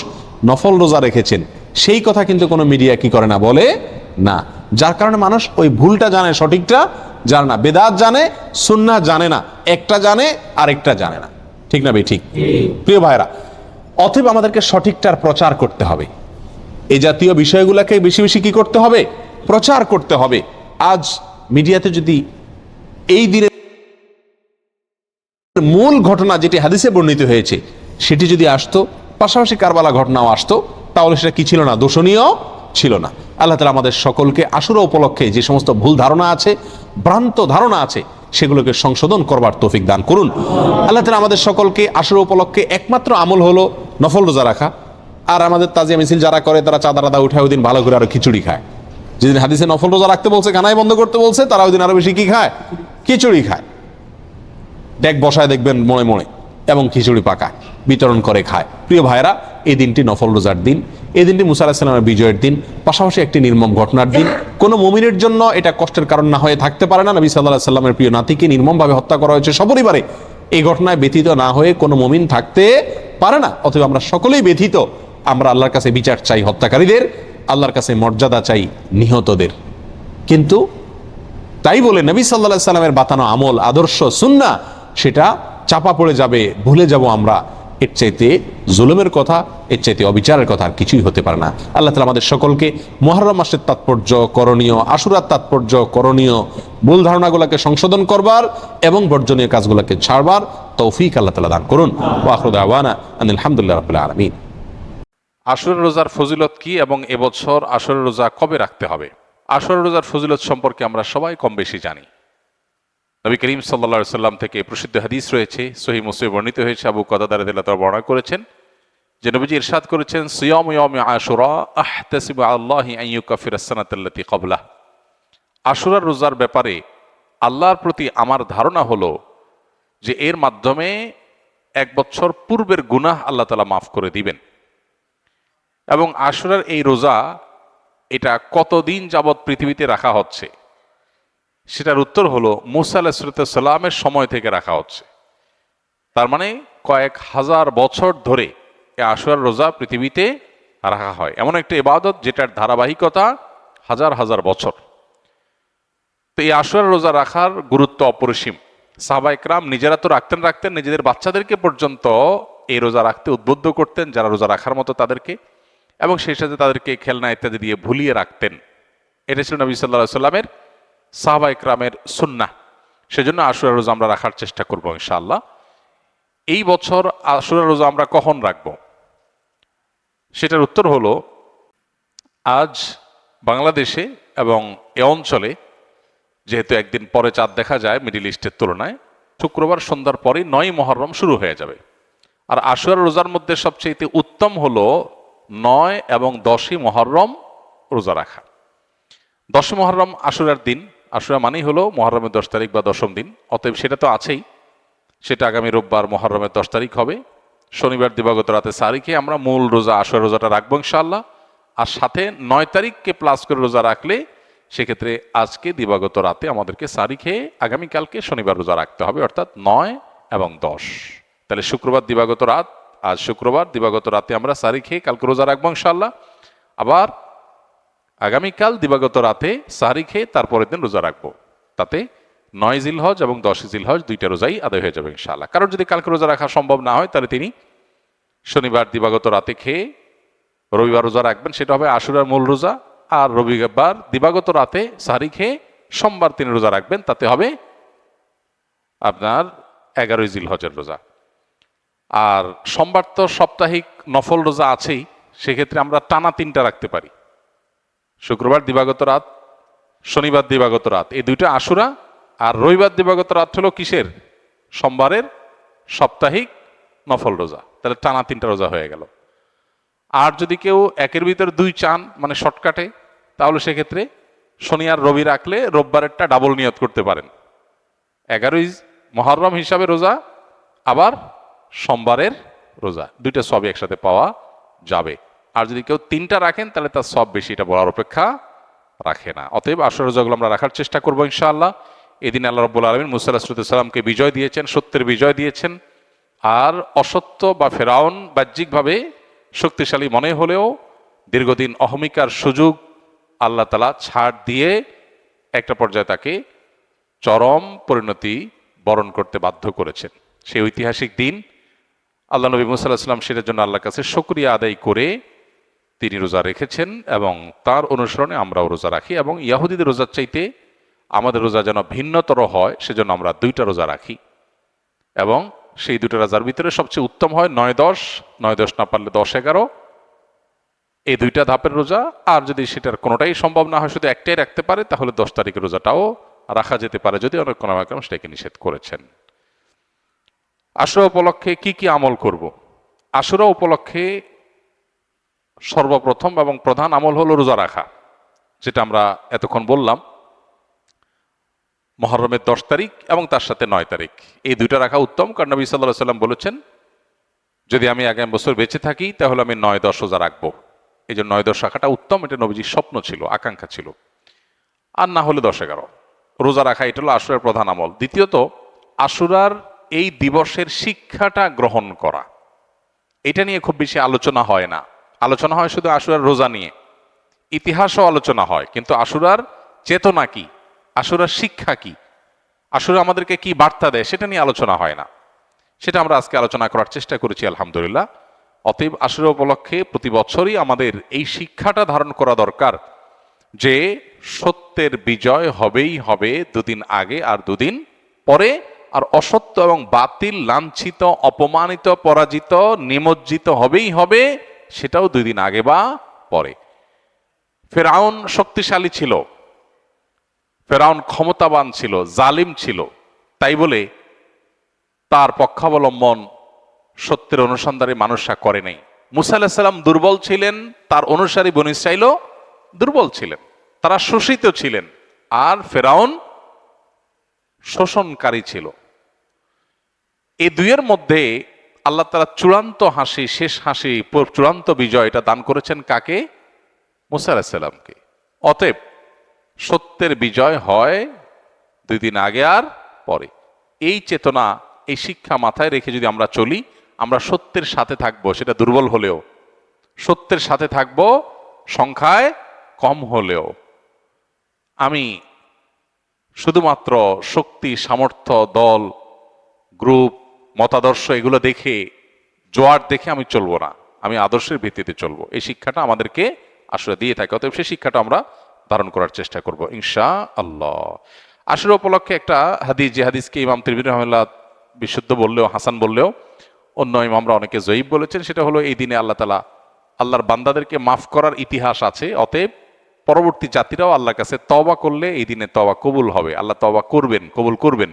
নফল রোজা রেখেছেন, সেই কথা কিন্তু কোনো মিডিয়া কি করে না, বলে না। যার কারণে মানুষ ওই ভুলটা জানে, সঠিকটা জানে না, বেদাত জানে, সুন্নাহ জানে না, একটা জানে আরেকটা জানে না। ঠিক না ভাই? ঠিক। প্রিয় ভাইরা, অতএব আমাদেরকে সঠিকটার প্রচার করতে হবে। এই জাতীয় বিষয়গুলোকে বেশি বেশি কি করতে হবে? প্রচার করতে হবে। আজ মিডিয়াতে যদি এই দিনের মূল ঘটনা যেটি হাদিসে বর্ণিত হয়েছে সেটি যদি আসতো, পাশাপাশি কারবালা ঘটনাও আসতো, তাহলে সেটা কি ছিল না? দোষণীয় ছিল না। আল্লাহ তাআলা আমাদের সকলকে আশুরা উপলক্ষে যে সমস্ত ভুল ধারণা আছে, ভ্রান্ত ধারণা আছে, সেগুলোকে সংশোধন করবার তৌফিক দান করুন। আল্লাহ তাআলা আমাদের সকলকে আশুরা উপলক্ষে একমাত্র আমল হলো নফল রোজা রাখা। আর আমাদের তাজিয়া মিছিল যারা করে, তারা চাঁদা টাদা উঠায় ওই দিন ভালো করে আরো খিচুড়ি খায়। যেদিন হাদিসে নফল রোজা রাখতে বলছে, কানাই বন্ধ করতে বলছে, তারা ওই দিন আরো বেশি কি খায়? খিচুড়ি খায়। ডেক বসায় দেখবেন মনে মনে, এবং খিচুড়ি পাকায়, বিতরণ করে খায়। প্রিয় ভাইরা, এই দিনটি নফল রোজার দিন, এই দিনটি মুসা আলাইহিস সালামের বিজয়ের দিন, পাশাপাশি একটি নির্মম ঘটনার দিন। কোনো মুমিনের জন্য এটা কষ্টের কারণ না হয়ে থাকতে পারে না। নবী সাল্লাল্লাহু আলাইহি সাল্লামের প্রিয় নাতিকে নির্মমভাবে হত্যা করা হয়েছে সপরিবারে। এই ঘটনায় ব্যথিত না হয়ে কোনো মুমিন থাকতে পারে না। অথবা আমরা সকলেই ব্যথিত। আমরা আল্লাহর কাছে বিচার চাই হত্যাকারীদের, আল্লাহর কাছে মর্যাদা চাই নিহতদের। কিন্তু তাই বলে নবী সাল্লাল্লাহু আলাইহি সাল্লামের বাতানো আমল, আদর্শ, সুন্নাহ সেটা চাপা পড়ে যাবে, ভুলে যাব আমরা। এর চাইতে জুলুমের কথা, এর চাইতে অবিচারের কথা আর কিছুই হতে পারে না। আল্লাহ তাআলা আমাদের সকলকে মুহররম মাসের তাৎপর্য করণীয়, আশুরার তাৎপর্য করণীয়, ভুল ধারণাগুলোকে সংশোধন করবার এবং বর্জনীয় কাজগুলোকে ছাড়বার তৌফিক আল্লাহ তাআলা দান করুন। ওয়া আখিরু দাওয়ানা আনিল হামদুলিল্লাহি রাব্বিল আলামিন। আশুরা রোজার ফজিলত কি এবং এবছর আশুরা রোজা কবে রাখতে হবে? আশুরা রোজার ফজিলত সম্পর্কে আমরা সবাই কম বেশি জানি। নবী করিম সাল্লাল্লাহু আলাইহি সাল্লাম থেকে প্রসিদ্ধ হাদিস রয়েছে, সহিহ মুসলিমে বর্ণিত হয়েছে, আবু কাতাদা রাদিয়াল্লাহু তাআলা বর্ণনা করেছেন যে নবীজি ইরশাদ করেছেন, সিয়ামু ইয়াউমি আশুরা আহতাসিবু আল্লাহি আন ইউকাফিরাস সানাতাল্লাতী ক্বাবলাহ। আশুরার রোজার ব্যাপারে আল্লাহর প্রতি আমার ধারণা হলো যে এর মাধ্যমে 1 বছর পূর্বের গুনাহ আল্লাহ তাআলা মাফ করে দিবেন। এবং আশুরার এই রোজা এটা কতদিন যাবৎ পৃথিবীতে রাখা হচ্ছে, সেটার উত্তর হলো মুসা আলাইহিস সালামের সময় থেকে রাখা হচ্ছে। তার মানে কয়েক হাজার বছর ধরে এই আশুরার রোজা পৃথিবীতে রাখা হয়। এমন একটা ইবাদত যেটার ধারাবাহিকতা হাজার হাজার বছর। তো এই আশুরার রোজা রাখার গুরুত্ব অপরিসীম। সাহাবা ইকরাম নিজেরা তো রাখতেন, নিজেদের বাচ্চাদেরকে পর্যন্ত এই রোজা রাখতে উদ্বুদ্ধ করতেন, যারা রোজা রাখার মতো তাদেরকে, এবং সেই সাথে তাদেরকে খেলনা ইত্যাদি দিয়ে ভুলিয়ে রাখতেন। এটা ছিল নবী সাল্লাল্লাহু আলাইহি সাল্লামের, সাহাবা ইকরামের সুন্নাহ। সেজন্য আশুরা রোজা আমরা রাখার চেষ্টা করব ইনশাআল্লাহ। এই বছর আশুরা রোজা আমরা কখন রাখব, সেটার উত্তর হলো আজ বাংলাদেশে এবং এ অঞ্চলে যেহেতু একদিন পরে চাঁদ দেখা যায় মিডিল ইস্টের তুলনায়, শুক্রবার সন্ধ্যার পরেই 9 মুহররম শুরু হয়ে যাবে। আর আশুরা রোজার মধ্যে সবচেয়ে উত্তম হলো 9 এবং 10 মুহররম রোজা রাখা। 10 মুহররম আশুরার দিন, আশুরা মানেই হলো মুহররমের 10 তারিখ বা 10ম দিন, অতএব সেটা তো আছেই। সেটা আগামী রোববার মুহররমের 10 তারিখ হবে। শনিবার দিবাগত রাতে সারিখে আমরা মূল রোজা আশুরা রোজাটা রাখবো ইনশাআল্লাহ। আর সাথে 9 তারিখকে প্লাস করে রোজা রাখলে সেক্ষেত্রে আজকে দিবাগত রাতে আমাদেরকে সারি খেয়ে আগামীকালকে শনিবার রোজা রাখতে হবে, অর্থাৎ 9 এবং 10। তাহলে শুক্রবার দিবাগত রাত, আজ শুক্রবার দিবাগত রাতে আমরা সারি খেয়ে কালকে রোজা রাখবো ইনশাআল্লাহ। আবার আগামীকাল দিবাগত রাতে সারি খেয়ে তারপরের দিন রোজা রাখবো। তাতে 9 জিলহজ এবং 10 জিলহজ দুইটা রোজাই আদায় হয়ে যাবে ইনশাআল্লাহ। কারণ যদি কালকে রোজা রাখা সম্ভব না হয় তাহলে তিনি শনিবার দিবাগত রাতে খেয়ে রবিবার রোজা রাখবেন, সেটা হবে আশুরার মূল রোজা। আর রবিবার দিবাগত রাতে সারি খেয়ে সোমবার তিনি রোজা রাখবেন, তাতে হবে আপনার 11 জিলহজের রোজা। আর সোমবার তো সাপ্তাহিক নফল রোজা আছেই, সেক্ষেত্রে আমরা টানা 3টা রাখতে পারি। শুক্রবার দিবাগত রাত, শনিবার দিবাগত রাত, এই দুইটা আশুরা। আর রবিবার দিবাগত রাত হলো কিসের? সোমবারের সাপ্তাহিক নফল রোজা। তাহলে টানা 3টা রোজা হয়ে গেল। আর যদি কেউ একের ভিতর 2 চান, মানে শর্টকাটে, তাহলে সেক্ষেত্রে শনি আর রবি রাখলে রোববারেরটা ডাবল নিয়ত করতে পারেন। 11 মুহররম হিসাবে রোজা, আবার সোমবারের রোজা, দুইটা সবই একসাথে পাওয়া যাবে। আর যদি কেউ 3টা রাখেন তাহলে তার সব বেশি, এটা বলার অপেক্ষা রাখে না। অতএব আশুরা রোজাগুলো আমরা রাখার চেষ্টা করবো ইনশাআল্লাহ। এদিন আল্লাহ রাব্বুল আলামিন মুসা আলাইহিস সালামকে বিজয় দিয়েছেন, সত্যের বিজয় দিয়েছেন। আর অসত্য বা ফেরাউন বাহ্যিকভাবে শক্তিশালী মনে হলেও দীর্ঘদিন অহমিকার সুযোগ আল্লাহ তাআলা ছাড় দিয়ে একটা পর্যায়ে তাকে চরম পরিণতি বরণ করতে বাধ্য করেছেন। সেই ঐতিহাসিক দিন আল্লাহ নবী মুসা আলাইহিস সালাম সেটার জন্য আল্লাহর কাছে শুকরিয়া আদায় করে তিনি রোজা রেখেছেন, এবং তার অনুসরণে আমরাও রোজা রাখি। এবং ইহুদিদের রোজার চাইতে আমাদের রোজা যেন ভিন্নতর হয়, সেজন্য আমরা 2টা রোজা রাখি। এবং সেই 2টা রোজার ভিতরে সবচেয়ে উত্তম হয় 9-10, 9-10 না পারলে 10-11, এই 2টা ধাপের রোজা। আর যদি সেটার কোনোটাই সম্ভব না হয়, শুধু একটাই রাখতে পারে, তাহলে 10 তারিখের রোজাটাও রাখা যেতে পারে, যদি অনেক কোনো সেটাকে নিষেধ করেছেন। আশুরা উপলক্ষে কি কি আমল করব? আশুরা উপলক্ষে সর্বপ্রথম এবং প্রধান আমল হলো রোজা রাখা, যেটা আমরা এতক্ষণ বললাম। মুহররমের 10 তারিখ এবং তার সাথে 9 তারিখ, এই 2টা রাখা উত্তম। কারণ নবী সাল্লাল্লাহু আলাইহি সাল্লাম বলেছেন, যদি আমি আগামী বছর বেঁচে থাকি তাহলে আমি 9-10 রোজা রাখবো। এই জন্য 9-10 রাখাটা উত্তম, এটা নবীজির স্বপ্ন ছিল, আকাঙ্ক্ষা ছিল। আর না হলে 10-11 রোজা রাখা, এটা হলো আশুরার প্রধান আমল। দ্বিতীয়ত, আশুরার এই দিবসের শিক্ষাটা গ্রহণ করা, এটা নিয়ে খুব বেশি আলোচনা হয় না। আলোচনা হয় শুধু আশুরার রোজা নিয়ে, ইতিহাসও আলোচনা হয়, কিন্তু আশুরার চেতনা কি, আশুরার শিক্ষা কি, আশুরা আমাদেরকে কি বার্তা দেয়, সেটা নিয়ে আলোচনা হয় না। সেটা আমরা আজকে আলোচনা করার চেষ্টা করেছি আলহামদুলিল্লাহ। অতএব আশুরা উপলক্ষে প্রতি বছরই আমাদের এই শিক্ষাটা ধারণ করা দরকার যে সত্যের বিজয় হবেই হবে, দুদিন আগে আর দুদিন পরে। আর অসত্য এবং বাতিল লাঞ্ছিত, অপমানিত, পরাজিত, নিমজ্জিত হবেই হবে, সেটাও 2 দিন আগে বা পরে। ফেরাউন শক্তিশালী ছিল, ফেরাউন ক্ষমতাবান ছিল, জালিম ছিল, তাই বলে তার পক্ষাবলম্বন সত্যের অনুসন্ধানে মানুষরা করে নাই। মুসা আলাইহিস সালাম দুর্বল ছিলেন, তার অনুসারী বনী ইসরাঈলও দুর্বল ছিলেন, তারা শোষিত ছিলেন, আর ফেরাউন শোষণকারী ছিল। এই দুইয়ের মধ্যে আল্লাহ তাআলা চূড়ান্ত হাসি, শেষ হাসি, চূড়ান্ত বিজয় এটা দান করেছেন কাকে? মুসা আলাইহিস সালামকে। অতএব সত্যের বিজয় হয় 2 দিন আগে আর পরে। এই চেতনা, এই শিক্ষা মাথায় রেখে যদি আমরা চলি, আমরা সত্যের সাথে থাকবো, সেটা দুর্বল হলেও সত্যের সাথে থাকবো, সংখ্যায় কম হলেও। আমি শুধুমাত্র শক্তি, সামর্থ্য, দল, গ্রুপ, মতাদর্শ এগুলো দেখে, জোয়ার দেখে আমি চলবো না, আমি আদর্শের ভিত্তিতে চলবো। এই শিক্ষাটা আমাদেরকে আসলে দিয়ে থাকে। অতএব সেই শিক্ষাটা আমরা ধারণ করার চেষ্টা করব ইনশাআল্লাহ। আশুরা উপলক্ষে একটা হাদিস, যে হাদিসকে ইমাম তিরমিজি রাহিমাহুল্লাহ বিশুদ্ধ বললেও, হাসান বললেও, অন্য ইমামরা অনেকে জয়ীফ বলেছেন, সেটা হলো এই দিনে আল্লাহ তাআলা আল্লাহর বান্দাদেরকে মাফ করার ইতিহাস আছে। অতএব পরবর্তী জাতিরাও আল্লাহর কাছে তওবা করলে এই দিনে তওবা কবুল হবে, আল্লাহ তওবা করবেন, কবুল করবেন।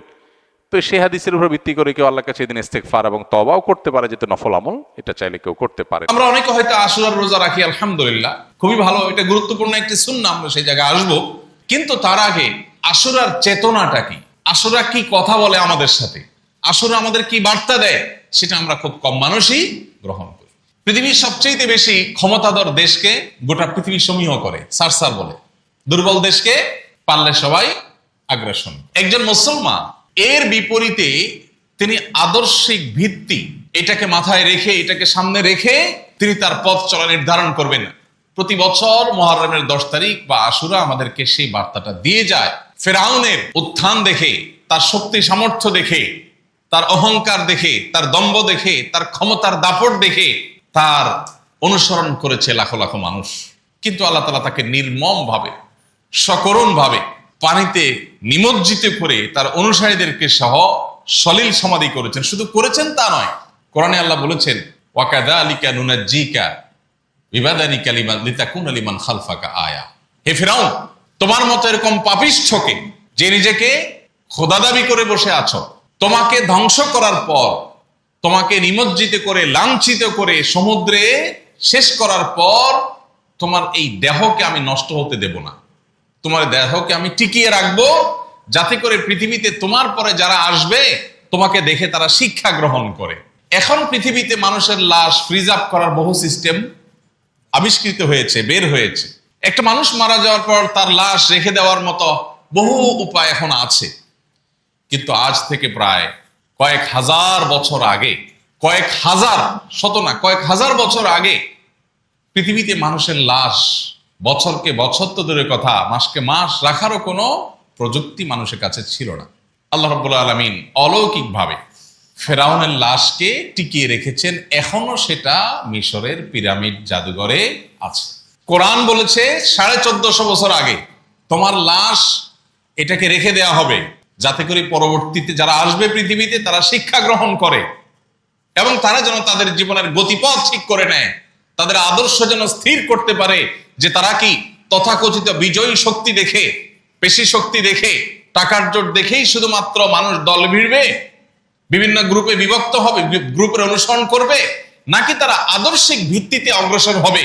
তো সেই হাদিসের উপর ভিত্তি করে কেউ আল্লাহর কাছে এই দিনে ইস্তেগফার এবং তওবাও করতে পারে, যেহেতু নফল আমল, এটা চাইলে কেউ করতে পারে। আমরা অনেকে হয়তো আশুরার রোজা রাখি, আলহামদুলিল্লাহ, খুবই ভালো, এটা গুরুত্বপূর্ণ একটি সুন্নাহ, আমরা সেই জায়গায় আসবো। কিন্তু তার আগে আশুরার চেতনাটা কি, আশুরা কি কথা বলে আমাদের সাথে, আশুরা আমাদের কি বার্তা দেয়, সেটা আমরা খুব কম মানুষই গ্রহণ করি। পৃথিবীর সবচেয়ে বেশি ক্ষমতাধর দেশকে গোটা পৃথিবী সমীহ করে, সারসার বলে। দুর্বল দেশকে পারলে সবাই আগ্রাসন। একজন মুসলমান এর বিপরীতে তিনি আদর্শিক ভিত্তি এটাকে মাথায় রেখে, এটাকে সামনে রেখে তিনি তার পথ চলা নির্ধারণ করবেন। প্রতি বছর মুহররমের 10 তারিখ বা আশুরা আমাদেরকে সেই বার্তাটা দিয়ে যায়। ফেরাউনের উত্থান দেখে, তার শক্তি সামর্থ্য দেখে, তার অহংকার দেখে, তার দম্ভ দেখে, তার ক্ষমতার দাপট দেখে তার অনুসরণ করেছে লাখো লাখো মানুষ। কিন্তু আল্লাহ তাআলা তাকে নির্মম ভাবে, সকরুণ ভাবে পানিতে নিমজ্জিত করে তার অনুসারীদেরকে সহ সলিল সমাধি করেছেন। শুধু করেছেন তা নয়, কোরআনে আল্লাহ বলেছেন, ওয়াকাযালিকা নুনাজ্জিকা বিবাদানিকা লিতাকুনা লিমান খালফাকা আয়া। হে ফিরআউন, তোমার মতো এরকম পাপিষ্ঠকে, যে নিজেকে খোদা দাবি করে বসে আছো, তোমাকে ধ্বংস করার পর, তোমাকে নিমজ্জিত করে, লাঞ্ছিত করে সমুদ্রে শেষ করার পর, তোমার এই দেহকে আমি নষ্ট হতে দেব না, তোমার দেহকে আমি টিকিয়ে রাখবো, যাতে করে পৃথিবীতে তোমার পরে যারা আসবে তোমাকে দেখে তারা শিক্ষা গ্রহণ করে। এখন পৃথিবীতে মানুষের লাশ ফ্রিজ আপ করার বহু সিস্টেম আবিষ্কৃত হয়েছে, বের হয়েছে। একটা মানুষ মারা যাওয়ার পর তার লাশ রেখে দেওয়ার মতো বহু উপায় এখন আছে। কিন্তু আজ থেকে প্রায় কয়েক হাজার বছর আগে, কয়েক হাজার, শত না, কয়েক হাজার বছর আগে পৃথিবীতে মানুষের লাশ বছরকে বছর তো দূরের কথা, মাসকে মাস রাখারও কোনো প্রযুক্তি মানুষের কাছে ছিল না। আল্লাহ রাব্বুল আলামিন অলৌকিকভাবে ফেরাউনের লাশকে টিকিয়ে রেখেছেন। এখনো সেটা মিশরের পিরামিড জাদুঘরে আছে। কোরআন বলেছে 1450 বছর আগে তোমার লাশ এটাকে রেখে দেয়া হবে, যাতে করে পরবর্তীতে যারা আসবে পৃথিবীতে তারা শিক্ষা গ্রহণ করে এবং তারা যেন তাদের জীবনের গতিপথ ঠিক করে নেয়, তাদের আদর্শ যেন স্থির করতে পারে যে তারা কি তথাকথিত বিজয়ী শক্তি দেখে, পেশি শক্তি দেখে, টাকার জোট দেখেই শুধুমাত্র মানুষ দল ভিড়বে, বিভিন্ন গ্রুপে বিভক্ত হবে, গ্রুপের অনুসরণ করবে, নাকি তারা আদর্শিক ভিত্তিতে অগ্রসর হবে।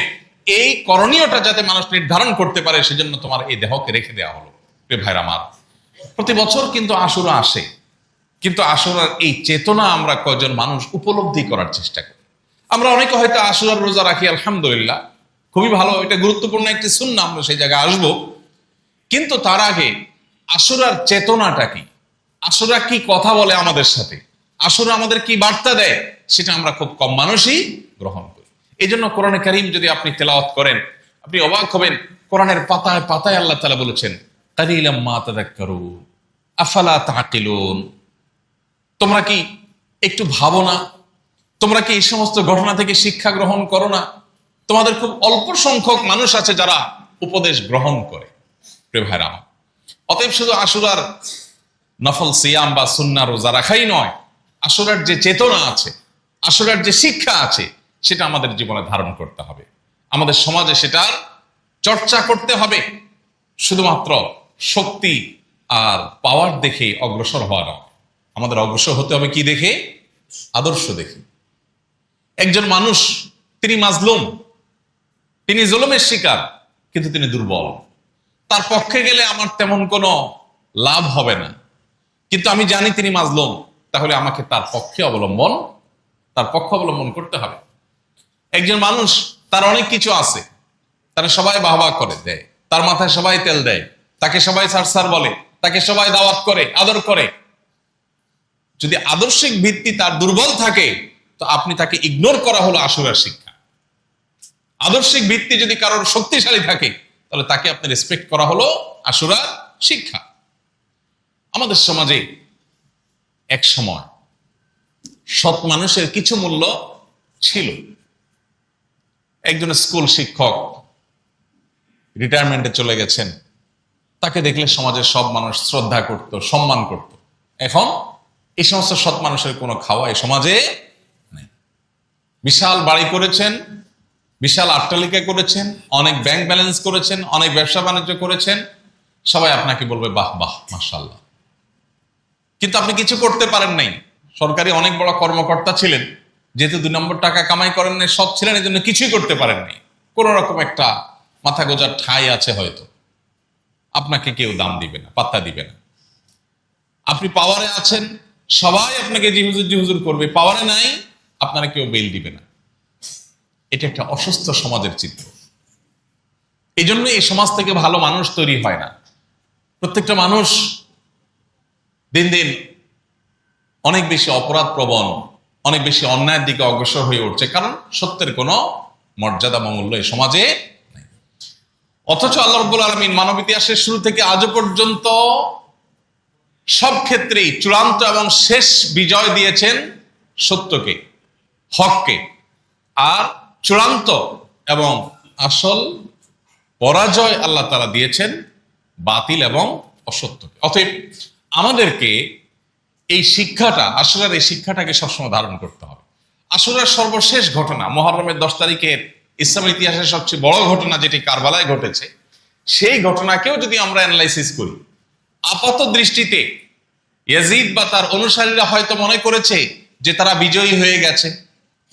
এই করণীয়টা যাতে মানুষ নির্ধারণ করতে পারে, সেজন্য তোমার এই দেহকে রেখে দেওয়া হলো। ভাইরা আমার, প্রতি বছর কিন্তু আশুরা আসে, কিন্তু আশুরার এই চেতনা আমরা কয়জন মানুষ উপলব্ধি করার চেষ্টা করি। আমরা অনেকে হয়তো আশুরার রোজা রাখি, আলহামদুলিল্লাহ, খুবই ভালো, এটা গুরুত্বপূর্ণ একটি সুন্নাহ, আমরা সেই জায়গায় আসবো। কিন্তু তার আগে আশুরার চেতনাটা কি, আশুরা কি কথা বলে আমাদের সাথে, আশুরা আমাদের কি বার্তা দেয়, সেটা আমরা খুব কম মানুষই গ্রহণ করি। এই জন্য কোরআনে কারীম যদি আপনি তেলাওয়াত করেন, আপনি অবাক হবেন, কোরআনের পাতায় পাতায় আল্লাহ তাআলা বলেছেন, কালিলাম মা তাযাক্কারুন আফালা তাআকিলুন। তোমরা কি একটু ভাবো না? তোমরা কি এই সমস্ত ঘটনা থেকে শিক্ষা গ্রহণ করো না? তোমাদের খুব অল্প সংখ্যক মানুষ আছে যারা উপদেশ গ্রহণ করে। প্রিয় ভাইরা আমার, অতএব শুধু আশুরার নফল সিয়াম বা সুন্নাহ রোজা রাখাই নয়, আশুরার যে চেতনা আছে, আশুরার যে শিক্ষা আছে, সেটা আমাদের জীবনে ধারণ করতে হবে, আমাদের সমাজে সেটার চর্চা করতে হবে। শুধুমাত্র শক্তি আর পাওয়ার দেখে অগ্রসর হওয়া নয়, আমাদের অগ্রসর হতে হবে কি দেখে? আদর্শ দেখে। একজন মানুষ, তিনি মাজলুম, তিনি জুলুমের শিকার, কিন্তু তিনি দুর্বল, তার পক্ষে গেলে আমার তেমন কোনো লাভ হবে না, কিন্তু আমি জানি তিনি মাজলুম, তাহলে আমাকে তার পক্ষ অবলম্বন করতে হবে। একজন মানুষ, তার অনেক কিছু আছে, তারা সবাই বাহবা করে দেয়, তার মাথায় সবাই তেল দেয়, তাকে সবাই স্যার বলে, তাকে সবাই দাওয়াত করে, আদর করে। যদি আদর্শিক ভিত্তি তার দুর্বল থাকে, তো আপনি তাকে ইগনোর করা হলো আশুরার শিক্ষা। আদর্শিক ভিত্তি যদি কারোর শক্তিশালী থাকে, তাহলে তাকে আপনি রেসপেক্ট করা হলো আশুরার শিক্ষা। আমাদের সমাজে এক সময় সৎ মানুষের কিছু মূল্য ছিল। একজন স্কুল শিক্ষক রিটায়ারমেন্টে চলে গেছেন, তাকে দেখলে সমাজের সব মানুষ শ্রদ্ধা করত, সম্মান করত। এখন এই সমস্ত সৎ মানুষের কোনো খাওয়া এই সমাজে নেই। বিশাল বাড়ি করেছেন, বিশাল অট্টালিকা করেছেন, অনেক ব্যাংক ব্যালেন্স করেছেন, অনেক ব্যবসা বাণিজ্য করেছেন, সবাই আপনাকে বলবে বাহ বাহ মাশাআল্লাহ, কিন্তু আপনি কিছু করতে পারেন নাই। সরকারি অনেক বড় কর্মকর্তা ছিলেন, যেহেতু 2 নম্বর টাকা কামাই করেন নাই, সৎ ছিলেন, এই জন্য কিছুই করতে পারেন নাই। কোন রকম একটা মাথা গোজার ঠাঁই আছে হয়তো, আপনাকে কেউ দাম দিবে না, পাত্তা দিবে না। আপনি পাওয়ারে আছেন, সবাই আপনাকে জি হুজুর করবে, পাওয়ারে নাই, আপনারা কেউ বেল দিবে না। এটা একটা অসুস্থ সমাজের চিত্র। এই জন্য এই সমাজ থেকে ভালো মানুষ তৈরি হয় না। প্রত্যেকটা মানুষ দিন দিন অনেক বেশি অপরাধ প্রবণ, অনেক বেশি অন্যায়ের দিকে অগ্রসর হয়ে উঠছে, কারণ সত্যের কোনো মর্যাদা মূল্য এই সমাজে নেই। অথচ আল্লাহ রাব্বুল আলামিন মানব ইতিহাসের শুরু থেকে আজও পর্যন্ত সব ক্ষেত্রেই চূড়ান্ত এবং শেষ বিজয় দিয়েছেন সত্যকে, হককে, আর চূড়ান্ত এবং আসল পরাজয় আল্লাহ তাআলা দিয়েছেন বাতিল এবং অসত্যকে। অতএব আমাদেরকে এই শিক্ষাটা, আশুরার এই শিক্ষাটাকে সবসময় ধারণ করতে হবে। আশুরার সর্বশেষ ঘটনা, মুহররমের 10 তারিখের ইসলামের ইতিহাসের সবচেয়ে বড় ঘটনা যেটি কারবালায় ঘটেছে, সেই ঘটনাকেও যদি আমরা অ্যানালাইসিস করি, আপাত দৃষ্টিতে ইয়াজিদ বা তার অনুসারীরা হয়তো মনে করেছে যে তারা বিজয়ী হয়ে গেছে।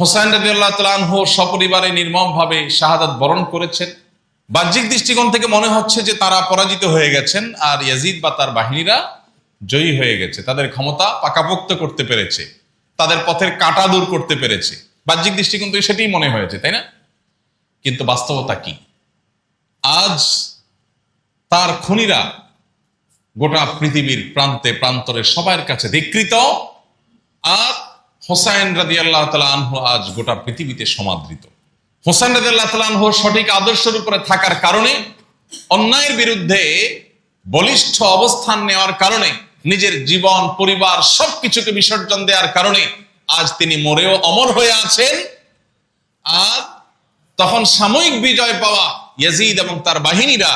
হোসাইন রাদিয়াল্লাহু তাআলা আনহু সপরিবারে নির্মমভাবে শাহাদাত বরণ করেছেন। বাহ্যিক দৃষ্টিকোণ থেকে মনে হচ্ছে যে তারা পরাজিত হয়ে গেছেন, আর ইয়াজিদ বা তার বাহিনীরা জয়ী হয়ে গেছে, তাদের ক্ষমতা পাকাপোক্ত করতে পেরেছে, তাদের পথের কাঁটা দূর করতে পেরেছে। বাহ্যিক দৃষ্টিকোণ থেকে সেটাই মনে হয়েছে, তাই না? কিন্তু বাস্তবতা কি? আজ তার খুনিরা গোটা পৃথিবীর প্রান্তে প্রান্তরে সবার কাছে ধিকৃত, আর হোসাইন রাদিয়াল্লাহু তাআলা আনহু আজ গোটা পৃথিবীতে সমাদৃত। হোসাইন রাদিয়াল্লাহু তাআলা আনহু সঠিক আদর্শের উপরে থাকার কারণে, অন্যায়ের বিরুদ্ধে বলিষ্ঠ অবস্থান নেওয়ার কারণে, নিজের জীবন পরিবার সবকিছুকে বিসর্জন দেওয়ার কারণে আজ তিনি মরেও অমর হয়ে আছেন। আর তখন সাময়িক বিজয় পাওয়া ইয়াজিদ এবং তার বাহিনীরা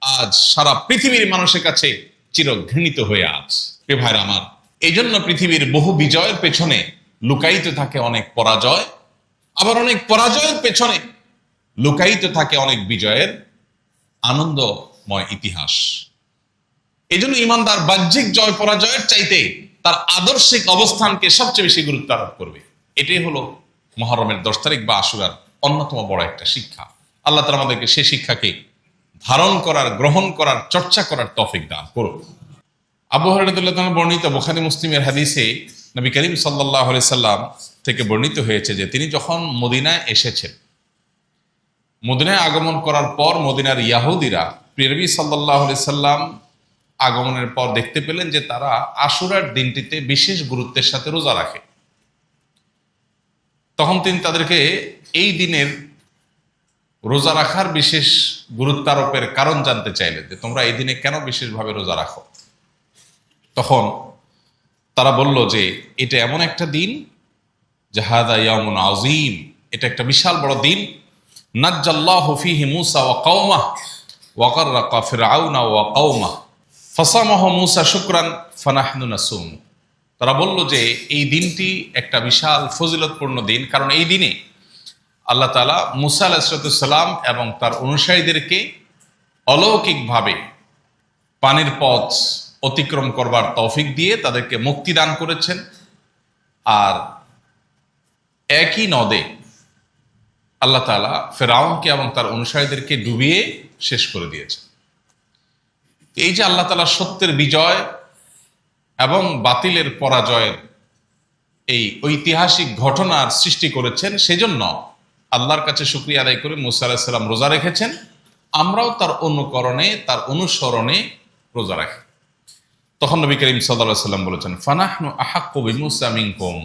আজ সারা পৃথিবীর মানুষের কাছে চিরঘৃণিত হয়ে আছে। প্রিয় ভাইরা আমার, এই জন্য পৃথিবীর বহু বিজয়ের পেছনে লুকায়িত থাকে অনেক পরাজয়, আবার অনেক পরাজয়ের পেছনে লুকায়িত থাকে অনেক বিজয়ের আনন্দময় ইতিহাস। এই জন্য ইমানদার বাহ্যিক জয় পরাজয়ের চাইতে তার আদর্শিক অবস্থানকে সবচেয়ে বেশি গুরুত্ব আরোপ করবে। এটাই হলো মুহররমের 10 তারিখ বা আশুরার অন্যতম বড় একটা শিক্ষা। আল্লাহ তাআলা আমাদেরকে সেই শিক্ষাকে ধারণ করার, গ্রহণ করার, চর্চা করার তৌফিক দান করুন। আবু হুরায়রা রাদিয়াল্লাহু আনহু বর্ণিত বুখারী মুসলিমের হাদিসে নবী করিম সাল্লাল্লাহু আলাইহি সাল্লাম থেকে বর্ণিত হয়েছে যে তিনি যখন মদিনায় এসেছেন, মদিনায় আগমন করার পর মদিনার ইহুদিরা প্রিয় নবী সাল্লাল্লাহু আলাইহি সাল্লাম আগমনের পর দেখতে পেলেন যে তারা আশুরার দিনটিতে বিশেষ গুরুত্বের সাথে রোজা রাখে। তখন তিনি তাদেরকে এই দিনের রোজা রাখার বিশেষ গুরুত্বারোপের কারণ জানতে চাইলেন যে তোমরা এই দিনে কেন বিশেষভাবে রোজা রাখো। তখন তারা বলল যে এটা এমন একটা দিন যে হাদা ইয়াউমুন আযীম, এটা একটা বিশাল বড় দিন। নাজ্জাল্লাহু ফীহি মূসা ওয়া কওমাহ ওয়া গাররাকা ফিরআউনা ওয়া কওমাহ ফাসামাহু মূসা শুকরান ফানাহনু নাসুম। তারা বলল যে এই দিনটি একটা বিশাল ফজিলতপূর্ণ দিন, কারণ এই দিনে আল্লাহ তাআলা মূসা আলাইহিস সালাম এবং তার অনুসারীদেরকে অলৌকিকভাবে পানির পথ অতিক্রম করবার তৌফিক দিয়ে তাদেরকে মুক্তি দান করেছেন, আর একই নদে আল্লাহ তাআলা ফেরাউনকে এবং তার অনুসারীদেরকে ডুবিয়ে শেষ করে দিয়েছেন। এই যে আল্লাহ তাআলা সত্যের বিজয় এবং বাতিলের পরাজয়ের এই ঐতিহাসিক ঘটনার সৃষ্টি করেছেন, সেজন্য আল্লাহর কাছে শুকরিয়া আদায় করে মূসা আলাইহিস সালাম রোজা রেখেছেন। আমরাও তার অনুকরণে, তার অনুসরণে রোজা রাখি। তখন নবী করিম সাল্লাল্লাহু আলাইহি ওয়াসাল্লাম বলেছেন, ফানাহনু আহাক্কু বিমূসা মিনকুম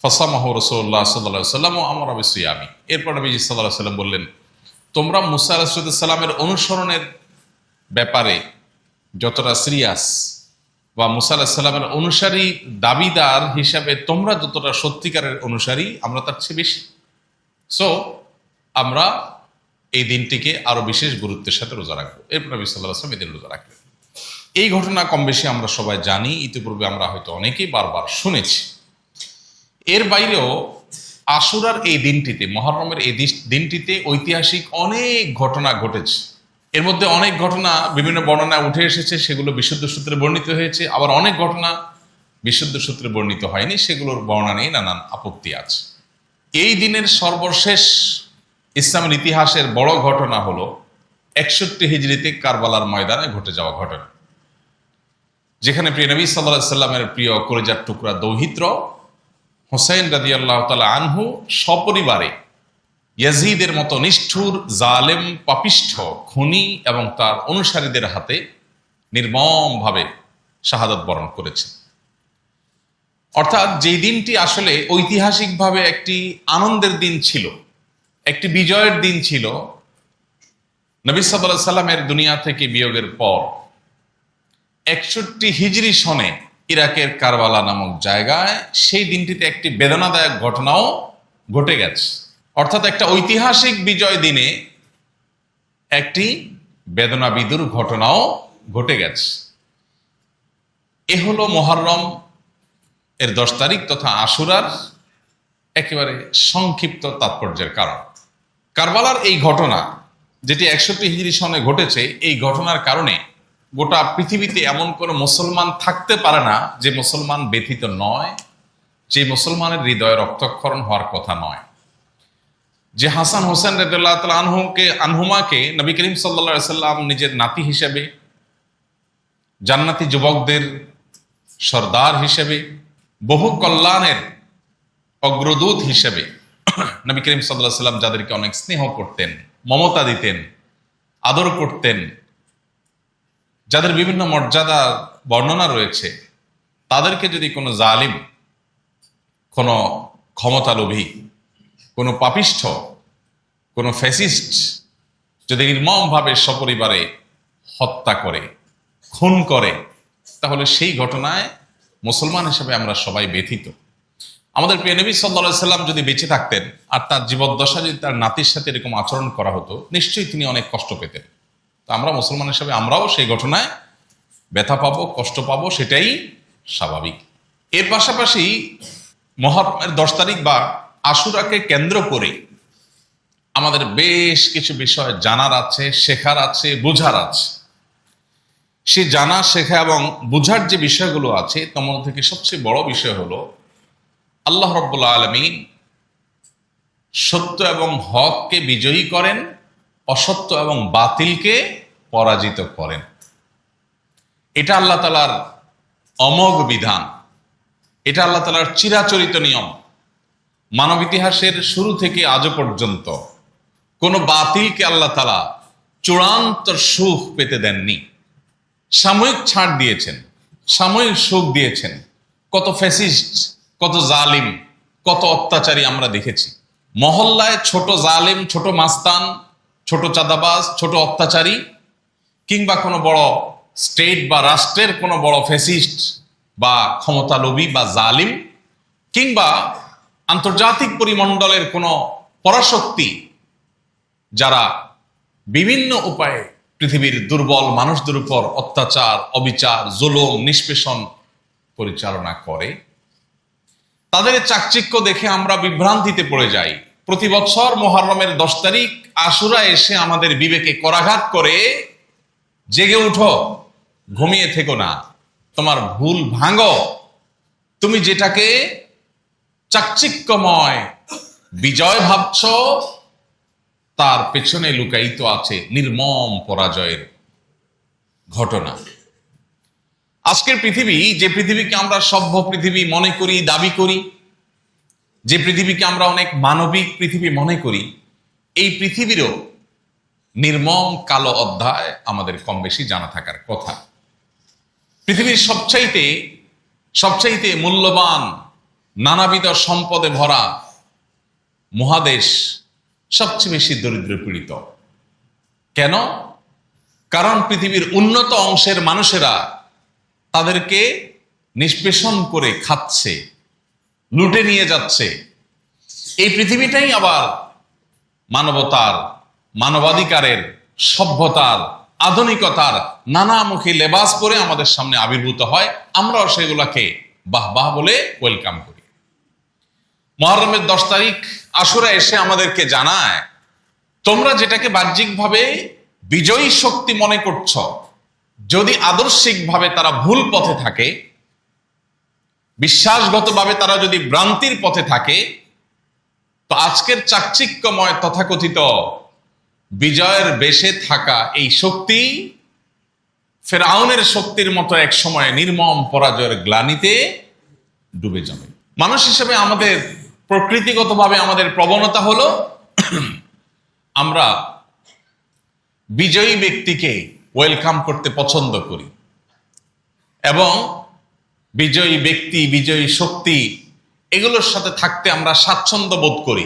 ফাসামাহু রাসূলুল্লাহ সাল্লাল্লাহু আলাইহি ওয়াসাল্লাম ওয়া আমারা বিসিয়ামি। এরপর নবী সাল্লাল্লাহু আলাইহি ওয়াসাল্লাম বললেন, তোমরা মূসা আলাইহিস সালামের অনুসরণের ব্যাপারে যতটা সিরিয়াস বা মূসা আলাইহিস সালামের অনুসারী দাবিদার হিসাবে তোমরা যতটা সত্যিকারের অনুসারী, আমরা তার চেয়ে বেশি। সো আমরা এই দিনটিকে আরো বিশেষ গুরুত্বের সাথে রোজা রাখবো। এরপর নবী সাল্লাল্লাহু আলাইহি ওয়াসাল্লাম এই দিন রোজা রাখলেন। এই ঘটনা কম বেশি আমরা সবাই জানি, ইতিপূর্বে আমরা হয়তো অনেকেই বারবার শুনেছি। এর বাইরেও আশুরার এই দিনটিতে, মুহররমের এই দিনটিতে ঐতিহাসিক অনেক ঘটনা ঘটেছে। এর মধ্যে অনেক ঘটনা বিভিন্ন বর্ণনায় উঠে এসেছে, সেগুলো বিশুদ্ধ সূত্রে বর্ণিত হয়েছে। আবার অনেক ঘটনা বিশুদ্ধ সূত্রে বর্ণিত হয়নি, সেগুলোর বর্ণনা নিয়ে নানান আপত্তি আছে। এই দিনের সর্বশেষ ইসলামের ইতিহাসের বড় ঘটনা হলো 61 হিজরিতে কারবালার ময়দানে ঘটে যাওয়া ঘটনা, যেখানে প্রিয় নবী সাল্লাল্লাহু আলাইহি সাল্লামের প্রিয় কলিজার টুকরা দৌহিত্র হুসাইন রাদিয়াল্লাহু তাআলা আনহু সপরিবারে ইয়াজিদের মতো নিষ্ঠুর, জালেম, পাপিষ্ঠ, খুনি এবং তার অনুসারীদের হাতে নির্মমভাবে শাহাদাত বরণ করেছে। অর্থাৎ যেই দিনটি আসলে ঐতিহাসিকভাবে একটি আনন্দের দিন ছিল, একটি বিজয়ের দিন ছিল, নবী সাল্লাল্লাহু আলাইহি সাল্লামের দুনিয়া থেকে বিয়োগের পর 61 হিজরি সনে ইরাকের কারবালা নামক জায়গায় সেই দিনটিতে একটি বেদনাদায়ক ঘটনাও ঘটে গেছে। অর্থাৎ একটা ঐতিহাসিক বিজয় দিনে একটি বেদনাবিদুর ঘটনাও ঘটে গেছে। এ হলো মুহররম এর 10 তারিখ তথা আশুরার একেবারে সংক্ষিপ্ত তাৎপর্যের কারণ। কারবালার এই ঘটনা, যেটি 61 হিজরি সনে ঘটেছে, এই ঘটনার কারণে গোটা পৃথিবীতে এমন কোনো মুসলমান থাকতে পারে না যে মুসলমান ব্যথিত নয়, যে মুসলমানের হৃদয়ে রক্তক্ষরণ হওয়ার কথা নয়। যে হাসান হোসেন রাদিয়াল্লাহু তাআলা আনহুমাকে নবী করিম সাল্লাল্লাহু আলাইহি সাল্লাম নিজের নাতি হিসেবে, জান্নাতি যুবকদের সর্দার হিসেবে, বহু কল্যাণের অগ্রদূত হিসেবে নবী করিম সাল্লাল্লাহু আলাইহি সাল্লাম যাদেরকে অনেক স্নেহ করতেন, মমতা দিতেন, আদর করতেন, যাদের বিভিন্ন মর্যাদা বর্ণনা রয়েছে, তাদেরকে যদি কোনো জালিম, কোনো ক্ষমতালোভী, কোনো পাপিষ্ঠ, কোনো ফ্যাসিস্ট যদি নির্মমভাবে সপরিবারে হত্যা করে, খুন করে, তাহলে সেই ঘটনায় মুসলমান হিসেবে আমরা সবাই ব্যথিত। আমাদের প্রিয় নবী সাল্লাল্লাহু আলাইহি সাল্লাম যদি বেঁচে থাকতেন আর তার জীবদ্দশা যদি তার নাতির সাথে এরকম আচরণ করা হতো, নিশ্চয়ই তিনি অনেক কষ্ট পেতেন। তো আমরা মুসলমান হিসেবে আমরাও সেই ঘটনায় ব্যথা পাবো, কষ্ট পাবো, সেটাই স্বাভাবিক। এর পাশাপাশি মুহররমের 10 তারিখ বা আশুরাকে কেন্দ্র করে আমাদের বেশ কিছু বিষয় জানার আছে, শেখার আছে, বোঝার আছে। সে জানা, শেখা এবং বোঝার যে বিষয়গুলো আছে, তার মধ্যে থেকে সবচেয়ে বড় বিষয় হলো আল্লাহ রাব্বুল আলামিন সত্য এবং হককে বিজয়ী করেন, অসত্য এবং বাতিলকে পরাজিত করেন। এটা আল্লাহ তাআলার অমোঘ বিধান, এটা আল্লাহ তাআলার চিরাচরিত নিয়ম। মানব ইতিহাসের শুরু থেকে আজও পর্যন্ত কোনো বাতিলকে আল্লাহ তাআলা চূড়ান্ত সুখ পেতে দেননি। সাময়িক ছাড় দিয়েছেন, সাময়িক সুখ দিয়েছেন। কত ফ্যাসিস্ট, কত জালিম, কত অত্যাচারী আমরা দেখেছি, মহল্লায় ছোট জালেম, ছোট মাস্তান, ছোট চাঁদাবাজ, ছোট অত্যাচারী, কিংবা কোনো বড় স্টেট বা রাষ্ট্রের কোনো বড় ফ্যাসিস্ট বা ক্ষমতালোভী বা জালিম, কিংবা আন্তর্জাতিক পরিমণ্ডলের কোনো পরাশক্তি যারা বিভিন্ন উপায়ে পৃথিবীর দুর্বল মানুষদের উপর অত্যাচার, অবিচার, জুলুম, নিষ্পেষণ পরিচালনা করে, তাদের চাকচিক্য দেখে আমরা বিভ্রান্তিতে পড়ে যাই। প্রতি বছর মুহররমের 10 তারিখ আশুরা এসে আমাদের বিবেকে করাঘাত করে, জেগে উঠো, ঘুমিয়ে থেকো না, তোমার ভুল ভাঙো। তুমি যেটাকে চাকচিক্যময় বিজয় ভাবছ, তার পেছনে লুকায়িত আছে নির্মম পরাজয়ের ঘটনা। আজকের পৃথিবী, যে পৃথিবীকে আমরা সভ্য পৃথিবী মনে করি, দাবি করি, যে পৃথিবীকে আমরা অনেক মানবিক পৃথিবী মনে করি, এই পৃথিবীরও নির্মম কালো অধ্যায় আমাদের কম বেশি জানা থাকার কথা। পৃথিবীর সবচাইতে মূল্যবান, নানাবিধ সম্পদে ভরা মহাদেশ সবচেয়ে বেশি দরিদ্র পীড়িত। কেন? কারণ পৃথিবীর উন্নত অংশের মানুষেরা তাদেরকে নিষ্পেষণ করে খাচ্ছে, লুটে নিয়ে যাচ্ছে। এই পৃথিবীটাই আবার মানবতার, মানবাধিকারের, সভ্যতার, আধুনিকতার নানামুখী লেবাস পরে আমাদের সামনে আবির্ভূত হয়। আমরাও সেগুলাকে বাহ বাহ বলে ওয়েলকাম করি। মুহররমের 10 তারিখ আশুরা এসে আমাদেরকে জানায়, তোমরা যেটাকে বাহ্যিকভাবে বিজয়ী শক্তি মনে করছ, যদি আদর্শিকভাবে তারা ভুল পথে থাকে, বিশ্বাসগতভাবে তারা যদি ভ্রান্তির পথে থাকে, তো আজকের চাকচিক্যময় তথাকথিত বিজয়ের বেশে থাকা এই শক্তি ফেরাউনের শক্তির মতো এক সময় নির্মম পরাজয়ের গ্লানিতে ডুবে যাবে। মানুষ হিসেবে আমাদের প্রকৃতিগতভাবে আমাদের প্রবণতা হলো আমরা বিজয়ী ব্যক্তিকে ওয়েলকাম করতে পছন্দ করি এবং বিজয়ী ব্যক্তি, বিজয়ী শক্তি এগুলোর সাথে থাকতে আমরা স্বাচ্ছন্দ্য বোধ করি।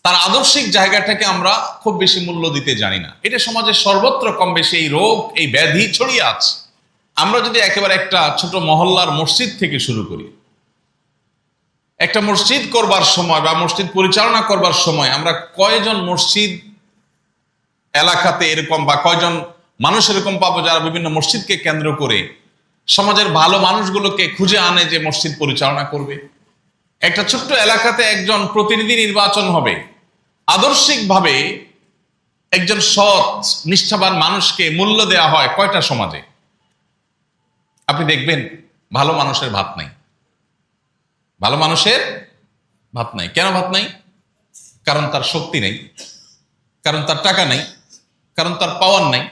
তার আদর্শিক জায়গাটাকে আমরা খুব বেশি মূল্য দিতে জানি না। এটা সমাজের সর্বত্র কম বেশি এই রোগ, এই ব্যাধি ছড়িয়ে আছে। আমরা যদি একেবারে একটা ছোট মহল্লার মসজিদ থেকে শুরু করি, একটা মসজিদ করবার সময় বা মসজিদ পরিচালনা করবার সময় আমরা কয়জন মসজিদ এলাকাতে এরকম বা কয়জন মানুষ এরকম পাবো যারা বিভিন্ন মসজিদকে কেন্দ্র করে সমাজের ভালো মানুষগুলোকে খুঁজে আনে যে মসজিদ পরিচালনা করবে। একটা ছোট্ট এলাকাতে একজন প্রতিনিধি নির্বাচন হবে, আদর্শিকভাবে একজন সৎ নিষ্ঠাবান মানুষকে মূল্য দেয়া হয় কয়টা সমাজে? আপনি দেখবেন ভালো মানুষের ভাত নাই। ভালো মানুষের ভাত নাই। কেন ভাত নাই? কারণ তার শক্তি নেই, কারণ তার টাকা নেই, কারণ তার পাওয়ার নেই।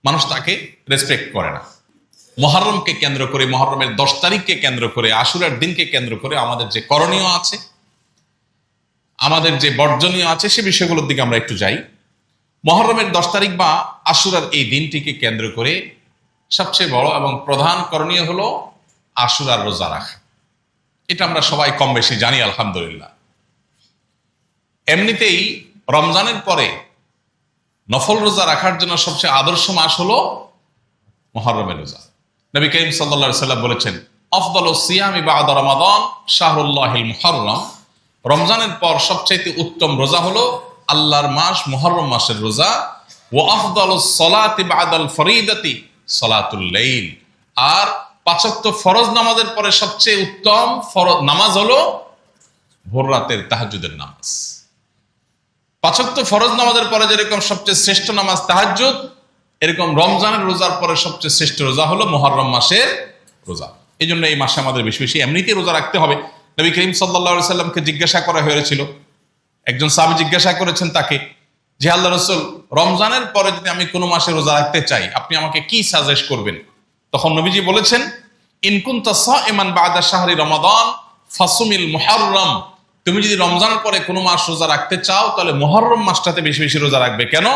মানুষ তাকে রেসপেক্ট করে না। মুহররমকে কেন্দ্র করে, মুহররমের 10 তারিখকে কেন্দ্র করে, আশুরার দিনকে কেন্দ্র করে আমাদের যে করণীয় আছে, আমাদের যে বর্জনীয় আছে, সে বিষয়গুলোর দিকে আমরা একটু যাই। মুহররমের 10 তারিখ বা আশুরার এই দিনটিকে কেন্দ্র করে সবচেয়ে বড় এবং প্রধান করণীয় হলো আশুরার রোজা রাখা। এটা আমরা সবাই কম বেশি জানি আলহামদুলিল্লাহ। এমনিতেই রমজানের পরে নফল রোজা রাখার জন্য সবচেয়ে আদর্শ মাস হলো মুহররমের রোজা। নবী করিম সাল্লাল্লাহু আলাইহি ওয়াসাল্লাম বলেছেন, আফদালুস সিয়ামি বা'দা রমাদান শাহরুল্লাহিল মুহররম। রমজানের পর সবচেয়ে উত্তম রোজা হলো আল্লাহর মাস মুহররম মাসের রোজা। ওয়া আফদালুস সালাতি বা'দাল ফরিদাতি সালাতুল লাইল। আর 5 ওয়াক্ত ফরজ নামাজের পরে সবচেয়ে উত্তম নামাজ হলো ভোর রাতের তাহাজ্জুদের নামাজ। 5 ওয়াক্ত ফরজ নামাজের পরে যেরকম সবচেয়ে শ্রেষ্ঠ নামাজ তাহাজ্জুদ, এরকম রমজানের রোজার পরে সবচেয়ে শ্রেষ্ঠ রোজা হলো মুহররম মাসের রোজা। এই জন্য এই মাসে আমাদের বেশি বেশি এমনিতেই রোজা রাখতে হবে। নবী করিম সাল্লাল্লাহু আলাইহি সাল্লামকে জিজ্ঞাসা করা হয়েছিল, একজন সাহাবী জিজ্ঞাসা করেছেন তাকে যে, আল্লাহ রাসূল, রমজানের পরে যদি আমি কোনো মাসে রোজা রাখতে চাই, আপনি আমাকে কি সাজেস্ট করবেন? তখন নবীজি বলেছেন, ইন কুনতা সাইমান বা'দা শাহরি রমাদান ফাসুমিল মুহররম। তুমি যদি রমজানের পরে কোনো মাস রোজা রাখতে চাও, তাহলে মুহররম মাসটাতে বেশি বেশি রোজা রাখবে। কেন?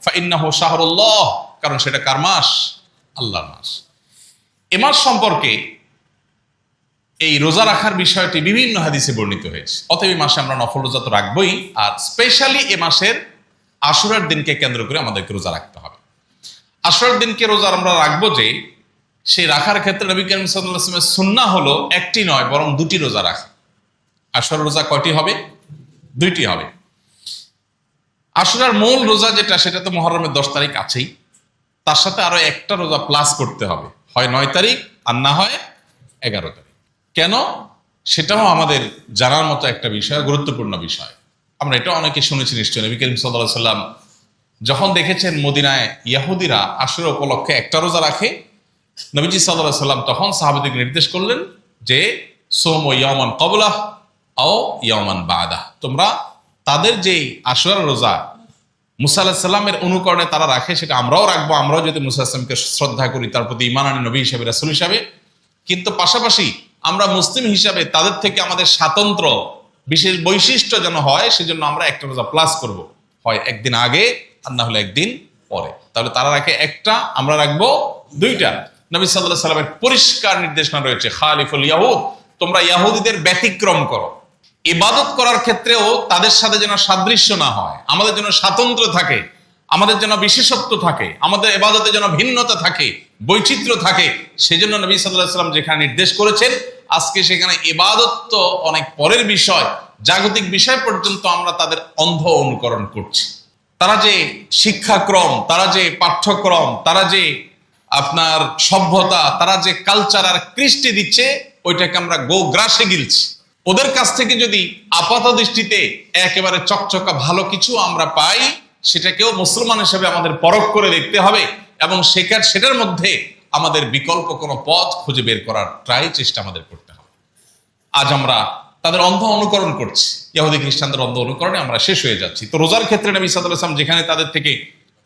ফাইন্নাহু শাহরুল্লাহ, কারণ সেটা কার মাস? আল্লাহর মাস। এ মাস সম্পর্কে এই রোজা রাখার বিষয়টি বিভিন্ন হাদিসে বর্ণিত হয়েছে। অতএব এই মাসে আমরা নফল রোজা তো রাখবোই, আর স্পেশালি এ মাসের আশুরার দিনকে কেন্দ্র করে আমাদেরকে রোজা রাখতে হবে। আশুরার দিনকে রোজা আমরা রাখবো যে সেই রাখার ক্ষেত্রে নবী করিম সাল্লাল্লাহু আলাইহি ওয়াসাল্লামের সুন্নাহ হলো একটি নয় বরং দুটি রোজা রাখা। আশুরার রোজা কয়টি হবে? দুইটি হবে। আশুরার মূল রোজা যেটা, সেটা তো মুহররমের 10 তারিখ আছেই, তার সাথে আরো একটা রোজা প্লাস করতে হবে, হয় 9 তারিখ আর না হয় 11 তারিখ। কেন? সেটাও আমাদের জানার মতো একটা বিষয়, গুরুত্বপূর্ণ বিষয়। আমরা এটা অনেকে শুনেছি নিশ্চয়। নবী করিম সাল্লাল্লাহু আলাইহি ওয়াসাল্লাম যখন দেখেছেন মদিনায় ইহুদিরা আশুরা উপলক্ষে একটা রোজা রাখে, নবীজি সাল্লাল্লাহু আলাইহি ওয়াসাল্লাম তখন সাহাবাদেরকে নির্দেশ করলেন যে সোম ইয়ামান ক্বাবলাহ আও ইয়ামান বাদাহ, তোমরা তাদের যে আশুরার রোজা মুসা আলাইহিস সালামের অনুকরণে তারা রাখে সেটা আমরাও রাখবো। আমরাও যদি মুসা আলাইহিস সালামকে শ্রদ্ধা করি, তার প্রতি ঈমান আনি নবী হিসাবে, রাসূল হিসাবে, কিন্তু পাশাপাশি আমরা মুসলিম হিসাবে তাদের থেকে আমাদের স্বাতন্ত্র্য বিশেষ বৈশিষ্ট্য যেন হয়, সেজন্য আমরা একটা রোজা প্লাস করব, হয় একদিন আগে আর না হলে একদিন পরে। তাহলে তারা রাখে একটা, আমরা রাখবো দুইটা। নবী সাল্লাল্লাহু আলাইহি ওয়াসাল্লামের পরিষ্কার নির্দেশনা রয়েছে, খালিফুল ইয়াহুদ, তোমরা ইহুদিদের ব্যতিক্রম করো। ইবাদত করার ক্ষেত্রেও তাদের সাথে যেন সাদৃশ্য না হয়, আমাদের যেন স্বাতন্ত্র্য থাকে, আমাদের যেন বিশেষত্ব থাকে, আমাদের ইবাদতে যেন ভিন্নতা থাকে, বৈচিত্র্য থাকে। সেজন্য নবী সাল্লাল্লাহু আলাইহি ওয়াসাল্লাম যেখানে নির্দেশ করেছেন, আজকে সেখানে ইবাদত তো অনেক পরের বিষয়, জাগতিক বিষয় পর্যন্ত আমরা তাদের অন্ধ অনুকরণ করছি। তারা যে শিক্ষাক্রম, তারা যে পাঠ্যক্রম, তারা যে আপনার সভ্যতা, তারা যে কালচার আর কৃষ্টি দিচ্ছে, ওইটাকে আমরা গোগ্রাসে গিলছি। ওদের কাছ থেকে যদি আপাত দৃষ্টিতে একেবারে চকচকা ভালো কিছু আমরা পাই, সেটাকেও মুসলমান হিসেবে আমাদের পরখ করে দেখতে হবে এবং সেটার মধ্যে আমাদের বিকল্প কোনো পথ খুঁজে বের করার চেষ্টা আমাদের করতে হবে। আজ আমরা তাদের অন্ধ অনুকরণ করছি, ইহুদি খ্রিস্টানদের অন্ধ অনুকরণে আমরা শেষ হয়ে যাচ্ছি। তো রোজার ক্ষেত্রে নবী সাল্লাল্লাহু আলাইহি ওয়াসাল্লাম যেখানে তাদের থেকে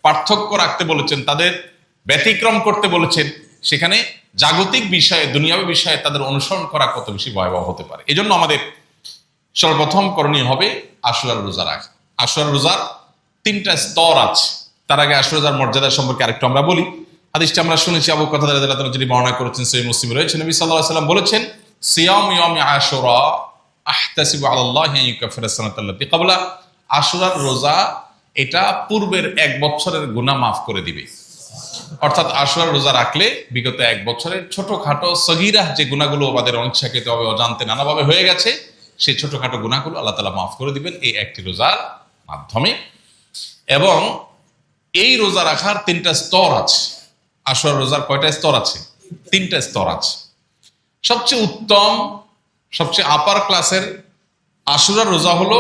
পার্থক্য রাখতে বলেছেন, তাদের ব্যতিক্রম করতে বলেছেন, সেখানে জাগতিক বিষয়ে, দুনিয়াবী বিষয়ে তাদের অনুসরণ করা কত বেশি ভয়াবহ হতে পারে। এই জন্য আমাদের সর্বপ্রথম করণীয় হবে আশুরার রোজা রাখা। আশুরার রোজার 3টা স্তর আছে। তার আগে আশুরার রোজার মর্যাদা সম্পর্কে আরেকটু আমরা বলি। হাদিসটা আমরা শুনেছি, আবু কাতাদা রাদিয়াল্লাহু আনহু যিনি বর্ণনা করেছেন, সহিহ মুসলিমে রয়েছে। নবী সাল্লাল্লাহু আলাইহি ওয়াসাল্লাম বলেছেন, সিয়াম ইয়াউমি আশুরা আহতাসিবু আলাল্লাহি আন ইউকাফিরা সানাতাল্লাতী ক্বাবলা। আশুরার রোজা এটা পূর্বের 1 বছরের গুনাহ মাফ করে দিবে। অর্থাৎ আশুরার রোজা রাখলে বিগত 1 বছরের ছোটখাটো সগীরা যে গুনাহগুলো আমাদের অনিচ্ছাকৃতভাবে, অজান্তে, নানাভাবে হয়ে গেছে, সেই ছোটখাটো গুনাহগুলো আল্লাহ তাআলা মাফ করে দিবেন এই একটি রোজার মাধ্যমে। এবং এই রোজা রাখার 3টা স্তর আছে। আশুরার রোজার কয়টা স্তর আছে? 3টা স্তর আছে। সবচেয়ে উত্তম, সবচেয়ে আপার ক্লাসের আশুরার রোজা হলো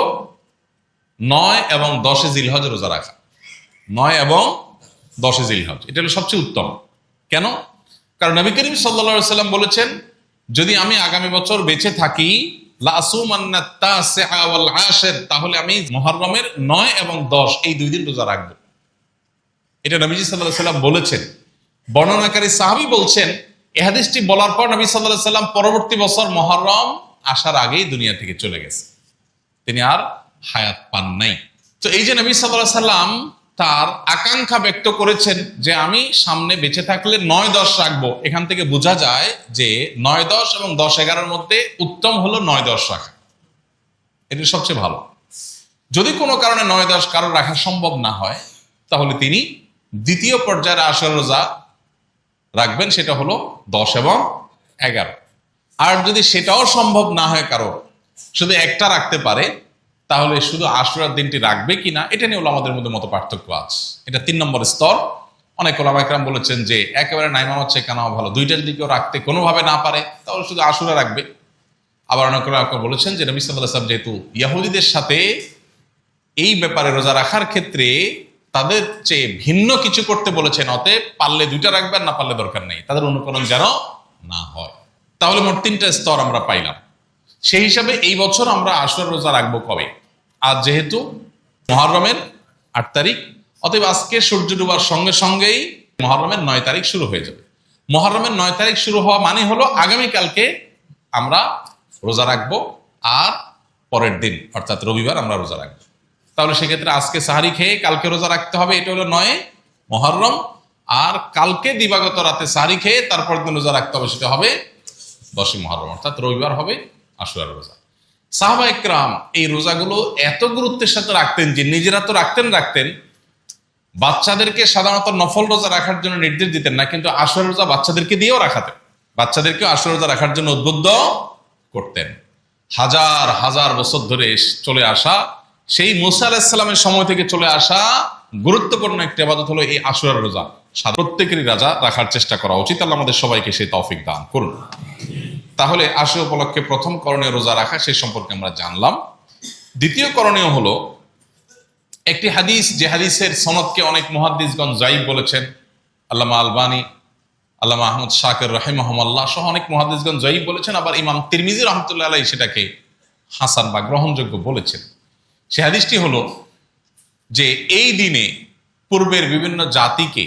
9 এবং 10 জিলহজ রোজা রাখা। 9 এবং 10 জিলহজ, এটা হলো সবচেয়ে উত্তম। কেন? কারণ নবী করিম সাল্লাল্লাহু আলাইহি ওয়াসাল্লাম বলেছেন, যদি আমি আগামী বছর বেঁচে থাকি, লা আসুমান্না তাসিআ ওয়াল আশির, তাহলে আমি মুহররমের 9 এবং 10 এই 2 দিন রোজা রাখবো। এটা নবীজি সাল্লাল্লাহু আলাইহি ওয়াসাল্লাম বলেছেন। বর্ণনাকারী সাহাবী বলছেন, এই হাদিসটি বলার পর নবী সাল্লাল্লাহু আলাইহি ওয়াসাল্লাম পরবর্তী বছর মুহররম আসার আগেই দুনিয়া থেকে চলে গেছে, তিনি আর হায়াত পান নাই। তো এই যে নবী সাল্লাল্লাহু আলাইহি ওয়াসাল্লাম তার আকাঙ্ক্ষা ব্যক্ত করেছেন যে আমি সামনে বেঁচে থাকলে 9-10 রাখবো, এখান থেকে বোঝা যায় যে 9-10 এবং 10-11 মধ্যে উত্তম হলো 9-10 রাখা, এটা সবচেয়ে ভালো। যদি কোনো কারণে 9-10 কারো রাখা সম্ভব না হয়, তাহলে তিনি দ্বিতীয় পর্যায়ের আশুরা রোজা রাখবেন, সেটা হলো 10 এবং 11। আর যদি সেটাও সম্ভব না হয়, কারো শুধু একটা রাখতে পারে, তাহলে শুধু আশুরার দিনটি রাখবে কিনা এটা নিয়ে আমাদের মধ্যে মত পার্থক্য আছে। এটা 3 নম্বর স্তর। অনেক ওলামা ইকরাম বলেছেন যে একেবারে নাইমাম হচ্ছে কেন ভালো, 2টার দিকেও রাখতে কোনোভাবে না পারে, তাহলে শুধু আশুরা রাখবে। আবার অনেক ওলামা বলেছেন যে নবী সাল্লাল্লাহু আলাইহি ওয়াসাল্লাম যেহেতু ইহুদিদের সাথে এই ব্যাপারে রোজা রাখার ক্ষেত্রে তাদের চেয়ে ভিন্ন কিছু করতে বলেছেন, অতএব পারলে 2টা রাখবেন, না পারলে দরকার নেই, তাদের অনুকরণ যেন না হয়। তাহলে মোট 3টা স্তর আমরা পাইলাম। সেই হিসাবে এই বছর আমরা আশুরার রোজা রাখবো কবে? আজ যেহেতু মুহররমের 8 তারিখ, অতএব আজকে সূর্য ডুবার সঙ্গে সঙ্গেই মুহররমের 9 তারিখ শুরু হয়ে যাবে। মুহররমের 9 তারিখ শুরু হওয়া মানে হলো আগামীকালকে আমরা রোজা রাখবো, আর পরের দিন অর্থাৎ রবিবার আমরা রোজা রাখবো। তাহলে সেক্ষেত্রে আজকে সাহারি খেয়ে কালকে রোজা রাখতে হবে, এটা হলো 9 মুহররম। আর কালকে দিবাগত রাতে সাহারি খেয়ে তারপর দিন রোজা রাখতে হবে, সেটা হবে 10ই মুহররম, অর্থাৎ রবিবার হবে আশুরার রোজা। সাহাবা একরাম এই রোজাগুলো এত গুরুত্বের সাথে রাখতেন যে নিজেরা তো রাখতেন, বাচ্চাদেরকে সাধারণত নফল রোজা রাখার জন্য নির্দেশ দিতেন না, কিন্তু আশুরার রোজা বাচ্চাদেরকে দিয়েও রাখাতেন, বাচ্চাদেরকেও আশুরার রোজা রাখার জন্য উদ্বুদ্ধ করতেন। হাজার হাজার বছর ধরে চলে আসা, সেই মুসা আলাইহিস সালামের সময় থেকে চলে আসা গুরুত্বপূর্ণ একটি ইবাদত হলো এই আশুরার রোজা। প্রত্যেকেরই রোজা রাখার চেষ্টা করা উচিত। আল্লাহ আমাদের সবাইকে সেই তৌফিক দান করুন। তাহলে আশুরা উপলক্ষে প্রথম করণীয় রোজা রাখা, সেই সম্পর্কে আমরা জানলাম। দ্বিতীয় করণীয় হলো একটি হাদিস, যে হাদিসের সনদকে অনেক মুহাদ্দিসগণ যায়িফ বলেছেন, আল্লামা আলবানী, আল্লামা আহমদ শাকির রাহিমাহুল্লাহ সহ অনেক মুহাদ্দিসগণ যায়িফ বলেছেন, আবার ইমাম তিরমিজি রাহমাতুল্লাহ আলাইহি সেটাকে হাসান বা গ্রহণযোগ্য বলেছেন। সে হাদিসটি হলো যে এই দিনে পূর্বের বিভিন্ন জাতিকে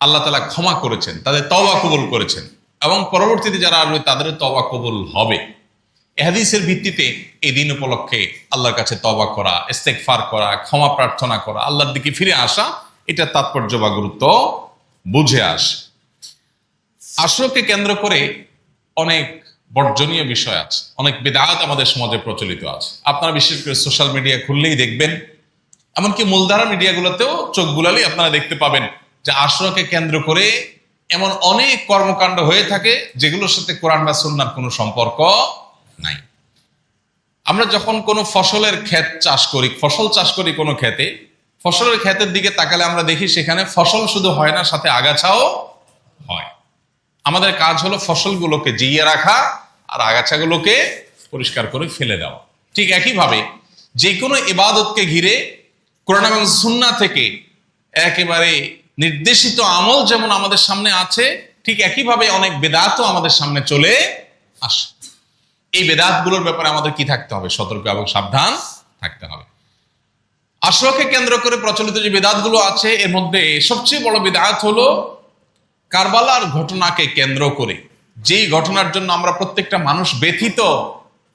আল্লাহ তাআলা ক্ষমা করেছেন, তাদের তওবা কবুল করেছেন, এবং পরবর্তীতে যারা আসবে তাদের তওবা কবুল হবে। এই হাদিসের ভিত্তিতে এই দিন উপলক্ষে আল্লাহর কাছে তওবা করা, ইস্তেগফার করা, ক্ষমা প্রার্থনা করা, আল্লাহর দিকে ফিরে আসা, এটা তাৎপর্য বা গুরুত্ব বুঝে আসে। আশুরাকে কেন্দ্র করে অনেক বর্জনীয় বিষয় আছে, অনেক বিদআত আমাদের সমাজে প্রচলিত আছে। আপনারা বিশেষ করে সোশ্যাল মিডিয়া খুললেই দেখবেন, এমনকি মূলধারা মিডিয়াগুলোতেও চোখ বুলালেই আপনারা দেখতে পাবেন যে আশুরাকে কেন্দ্র করে এমন অনেক কর্মকাণ্ড হয়ে থাকে যেগুলোর সাথে কোরআন বা সুন্নাহর কোনো সম্পর্ক নাই। আমরা যখন কোনো ফসলের ক্ষেত চাষ করি, ফসল চাষ করি কোনো ক্ষেতে, ফসলের ক্ষেতের দিকে তাকালে আমরা দেখি সেখানে ফসল শুধু হয় না, সাথে আগাছাও হয়। আমাদের কাজ হলো ফসলগুলোকে জিইয়ে রাখা আর আগাছাগুলোকে পরিষ্কার করে ফেলে দেওয়া। ঠিক একইভাবে যে কোনো ইবাদতকে ঘিরে কোরআন এবং সুন্নাহ থেকে একেবারে নির্দেশিত আমল যেমন আমাদের সামনে আছে, ঠিক একইভাবে অনেক বেদাতও আমাদের সামনে চলে আসে। এই বেদাতগুলোর ব্যাপারে আমাদের কি থাকতে হবে? সতর্ক এবং সাবধান থাকতে হবে। আশুরাকে কেন্দ্র করে প্রচলিত যে বেদাতগুলো আছে, এর মধ্যে সবচেয়ে বড় বেদাত হলো কারবালার ঘটনাকে কেন্দ্র করে, যেই ঘটনার জন্য আমরা প্রত্যেকটা মানুষ ব্যথিত,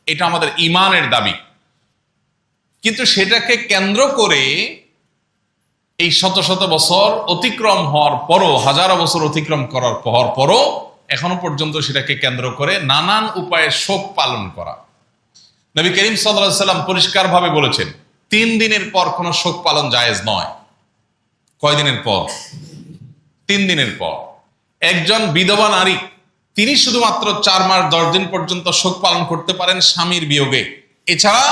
এটা আমাদের ঈমানের দাবি, কিন্তু সেটাকে কেন্দ্র করে এই শত শত বছর অতিক্রম হওয়ার পরও, হাজারো বছর অতিক্রম করার পরও এখনো পর্যন্ত সেটাকে কেন্দ্র করে নানান উপায়ে শোক পালন করা। নবী করিম সাল্লাল্লাহু আলাইহি সাল্লাম পরিষ্কারভাবে বলেছেন 3 দিনের পর কোনো শোক পালন জায়েজ নয়। কয় দিনের পর? 3 দিনের পর। একজন বিধবা নারী, তিনি শুধুমাত্র 4 মাস 10 দিন পর্যন্ত শোক পালন করতে পারেন স্বামীর বিয়োগে। এছাড়া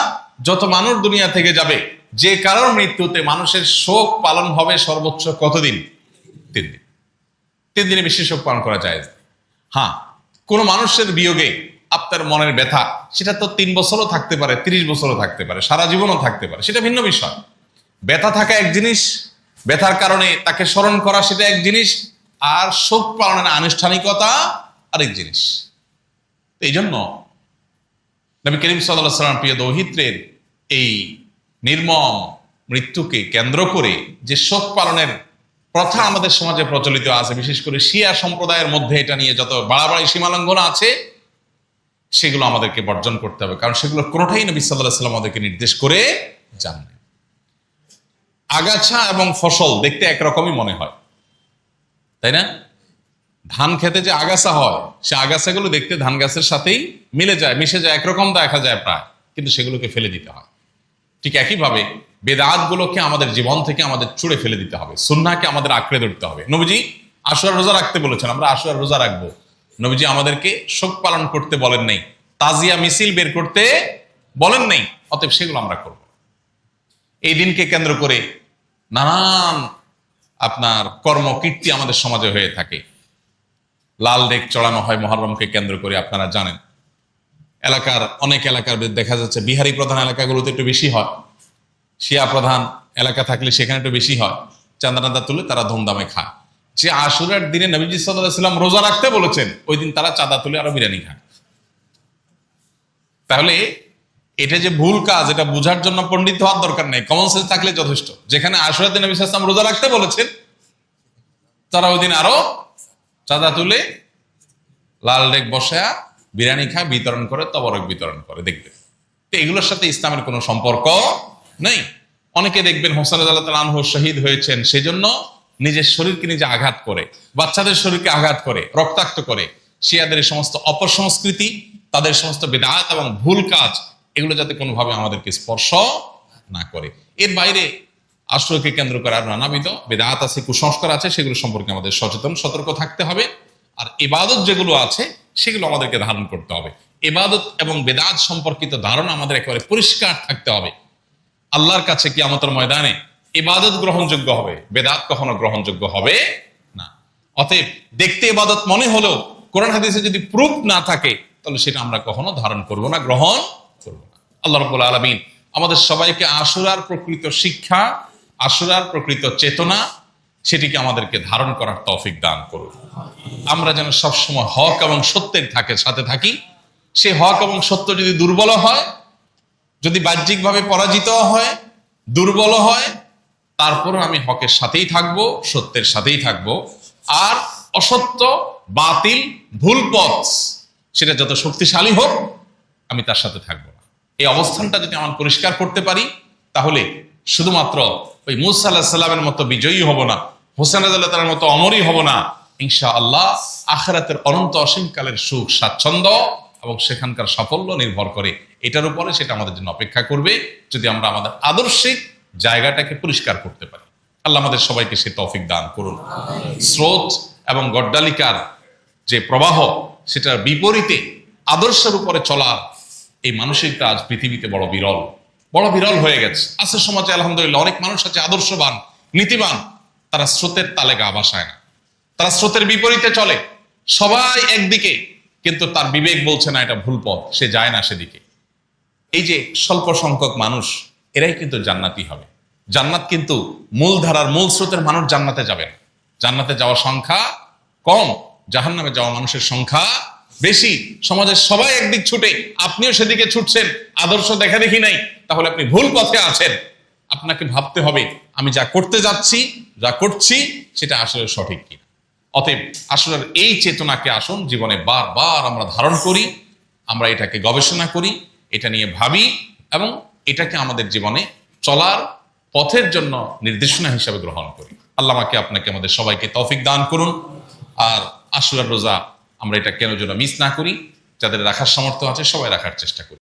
যত মানুষ দুনিয়া থেকে যাবে, যে কারোর মৃত্যুতে মানুষের শোক পালন হবে সর্বোচ্চ কতদিন? 3 দিন। 3 দিনে বেশি শোক পালন করা যায়। হ্যাঁ, কোন মানুষের বিয়োগে আপনার মনের ব্যথা, সেটা তো 3 বছরও থাকতে পারে, 30 বছরও থাকতে পারে, সারা জীবনও থাকতে পারে, সেটা ভিন্ন বিষয়। ব্যথা থাকা এক জিনিস, ব্যথার কারণে তাকে স্মরণ করা সেটা এক জিনিস, আর শোক পালনের আনুষ্ঠানিকতা আরেক জিনিস। এই জন্য নবী করিম সাল্লাল্লাহু আলাইহি ওয়াসাল্লাম প্রিয় দৌহিত্রের এই নির্মম মৃত্যুকে কেন্দ্র করে যে শোক পালনের প্রথা আমাদের সমাজে প্রচলিত আছে, বিশেষ করে শিয়া সম্প্রদায়ের মধ্যে এটা নিয়ে যত বাড়াবাড়ি সীমালঙ্ঘন আছে, সেগুলো আমাদেরকে বর্জন করতে হবে, কারণ সেগুলো কোনোটাই নবী সাল্লাল্লাহু আলাইহি ওয়াসাল্লাম আমাদেরকে নির্দেশ করে জানেন। আগাছা এবং ফসল দেখতে একরকমই মনে হয়, তাই না? ধান খেতে যে আগাছা হয়, সে আগাছাগুলো দেখতে ধান গাছের সাথেই মিলে যায়, মিশে যায়, একরকম দেখা যায় প্রায়, কিন্তু সেগুলোকে ফেলে দিতে হয়। ঠিক একইভাবে বেদাতগুলোকে আমাদের জীবন থেকে আমাদের ছুঁড়ে ফেলে দিতে হবে, সুন্নাহকে আমাদের আঁকড়ে ধরতে হবে। নবীজি আশুরার রোজা রাখতে বলেছেন, আমরা আশুরার রোজা রাখবো। নবীজি আমাদেরকে শোক পালন করতে বলেন নাই, তাজিয়া মিছিল বের করতে বলেন নাই, অতএব সেগুলো আমরা করব। এই দিনকে কেন্দ্র করে নানান আপনার কর্মকীর্তি আমাদের সমাজে হয়ে থাকে। লাল ডেক চড়ানো হয় মুহররমকে কেন্দ্র করে, আপনারা জানেন। অনেক এলাকার দেখা যাচ্ছে বিহারি প্রধান এলাকাগুলোতে একটু বেশি হয়, শিয়া প্রধান এলাকা থাকলে সেখানে একটু বেশি হয়। চাঁদা টান্দা তুলে তারা ধুমধামে খায়। যে আশুরার দিনে নবীজি সাল্লাল্লাহু আলাইহি ওয়াসাল্লাম রোজা রাখতে বলেছেন, ওই দিন তারা চাঁদা তুলে আরো বিরিয়ানি খায়। তাহলে এটা যে ভুল কাজ, এটা বোঝার জন্য পণ্ডিত হওয়ার দরকার নেই, কমন সেন্স থাকলে যথেষ্ট। যেখানে আশুরার দিনে নবী সাল্লাল্লাহু আলাইহি ওয়াসাল্লাম রোজা রাখতে বলেছেন, তারা ওই দিন আরো চাঁদা তুলে লাল ডেক বসা বিরিয়ানি খায়, বিতরণ করে, তবরক বিতরণ করে। দেখবে তো এগুলোর সাথে ইসলামের কোনো সম্পর্ক নেই। অনেকে দেখবেন হোসেন রাদিয়াল্লাহু আনহু শহীদ হয়েছেন, সেজন্য নিজের শরীরকে নিজে আঘাত করে, বাচ্চাদের শরীরকে আঘাত করে, রক্তাক্ত করে, শিয়াদের এই সমস্ত অপসংস্কৃতি, তাদের সমস্ত বেদাত এবং ভুল কাজ, এগুলো যাতে কোনোভাবে আমাদেরকে স্পর্শ না করে। এর বাইরে আশুরাকে কেন্দ্র করে আর নানাবিধ বেদাত আছে, কুসংস্কার আছে, সেগুলো সম্পর্কে আমাদের সচেতন সতর্ক থাকতে হবে। আর ইবাদত যেগুলো আছে সেগুলো আমাদেরকে ধারণ করতে হবে। ইবাদত এবং বেদাত সম্পর্কিত ধারণা আমাদের একেবারে পরিষ্কার থাকতে হবে। আল্লাহর কাছে কিয়ামতের ময়দানে ইবাদত গ্রহণযোগ্য হবে, বেদাত কখনো গ্রহণযোগ্য হবে না। অতএব দেখতে ইবাদত মনে হলেও কোরআন হাদিসে যদি প্রুফ না থাকে তাহলে সেটা আমরা কখনো ধারণ করব না, গ্রহণ করব না। আল্লাহ রাব্বুল আলামিন আমাদের সবাইকে আশুরার প্রকৃত শিক্ষা, আশুরার প্রকৃত চেতনা, সেটিকে আমাদেরকে ধারণ করার তৌফিক দান করুন। আমরা যেন সবসময় হক এবং সত্যের সাথে থাকি। সে হক এবং সত্য যদি দুর্বল হয়, যদি বাহ্যিকভাবে পরাজিত হয়, দুর্বল হয়, তারপরও আমি হকের সাথেই থাকবো, সত্যের সাথেই থাকবো। আর অসত্য, বাতিল, ভুল পথ সেটা যত শক্তিশালী হোক, আমি তার সাথে থাকবো না। এই অবস্থানটা যদি আমার পরিষ্কার করতে পারি, তাহলে শুধুমাত্র ওই মুসা আলাইহিস সালামের মতো বিজয়ী হব না, হোসেন রাদিয়াল্লাহু তাআলার মতো অমরই হব না। ইনশাআল্লাহ আখিরাতের অনন্ত অসীমকালের সুখ, স্বাচ্ছন্দ্য এবং সেখানকার সাফল্য নির্ভর করে এটার উপরে। সেটা আমাদের জন্য অপেক্ষা করবে যদি আমরা আমাদের আদর্শিক জায়গাটাকে পরিষ্কার করতে পারি। আল্লাহ আমাদের সবাইকে সে তৌফিক দান করুন। স্রোত এবং গড্ডালিকার যে প্রবাহ, সেটার বিপরীতে আদর্শের উপরে চলার এই মানসিকতা আজ পৃথিবীতে বড় বিরল হয়ে গেছে। আছে সমাজে আলহামদুলিল্লাহ অনেক মানুষ আছে আদর্শবান, নীতিবান, তারা স্রোতের তালে গা ভাসায় না, তারা স্রোতের বিপরীতে চলে। সবাই একদিকে, কিন্তু তার বিবেক বলছে না এটা ভুল পথ, সে যায় না সেদিকে। এই যে স্বল্প সংখ্যক মানুষ, এরাই কিন্তু জান্নাতি হবে। জান্নাত কিন্তু মূলধারার মূল স্রোতের মানুষ জান্নাতে যাবে না। জান্নাতে যাওয়ার সংখ্যা কম, জাহান্নামে যাওয়া মানুষের সংখ্যা বেশি। সমাজের সবাই একদিক ছুটে, আপনিও সেদিকে ছুটছেন, আদর্শ দেখা দেখি নাই, তাহলে আপনি ভুল পথে আছেন। আপনাকে ভাবতে হবে আমি যা করতে যাচ্ছি, যা করছি, সেটা আসলে সঠিক কিনা। অতএব আসলে এই চেতনাকে আসুন জীবনে বারবার আমরা ধারণ করি, আমরা এটাকে গবেষণা করি, এটা নিয়ে ভাবি এবং এটাকে আমাদের জীবনে চলার পথের জন্য নির্দেশনা হিসাবে গ্রহণ করি। আল্লাহ আমাকে আপনাকে আমাদের সবাইকে তৌফিক দান করুন। আর আশুরার রোজা আমরা এটা কেন যেন মিস না করি, যাদের রাখার সামর্থ্য আছে সবাই রাখার চেষ্টা করি।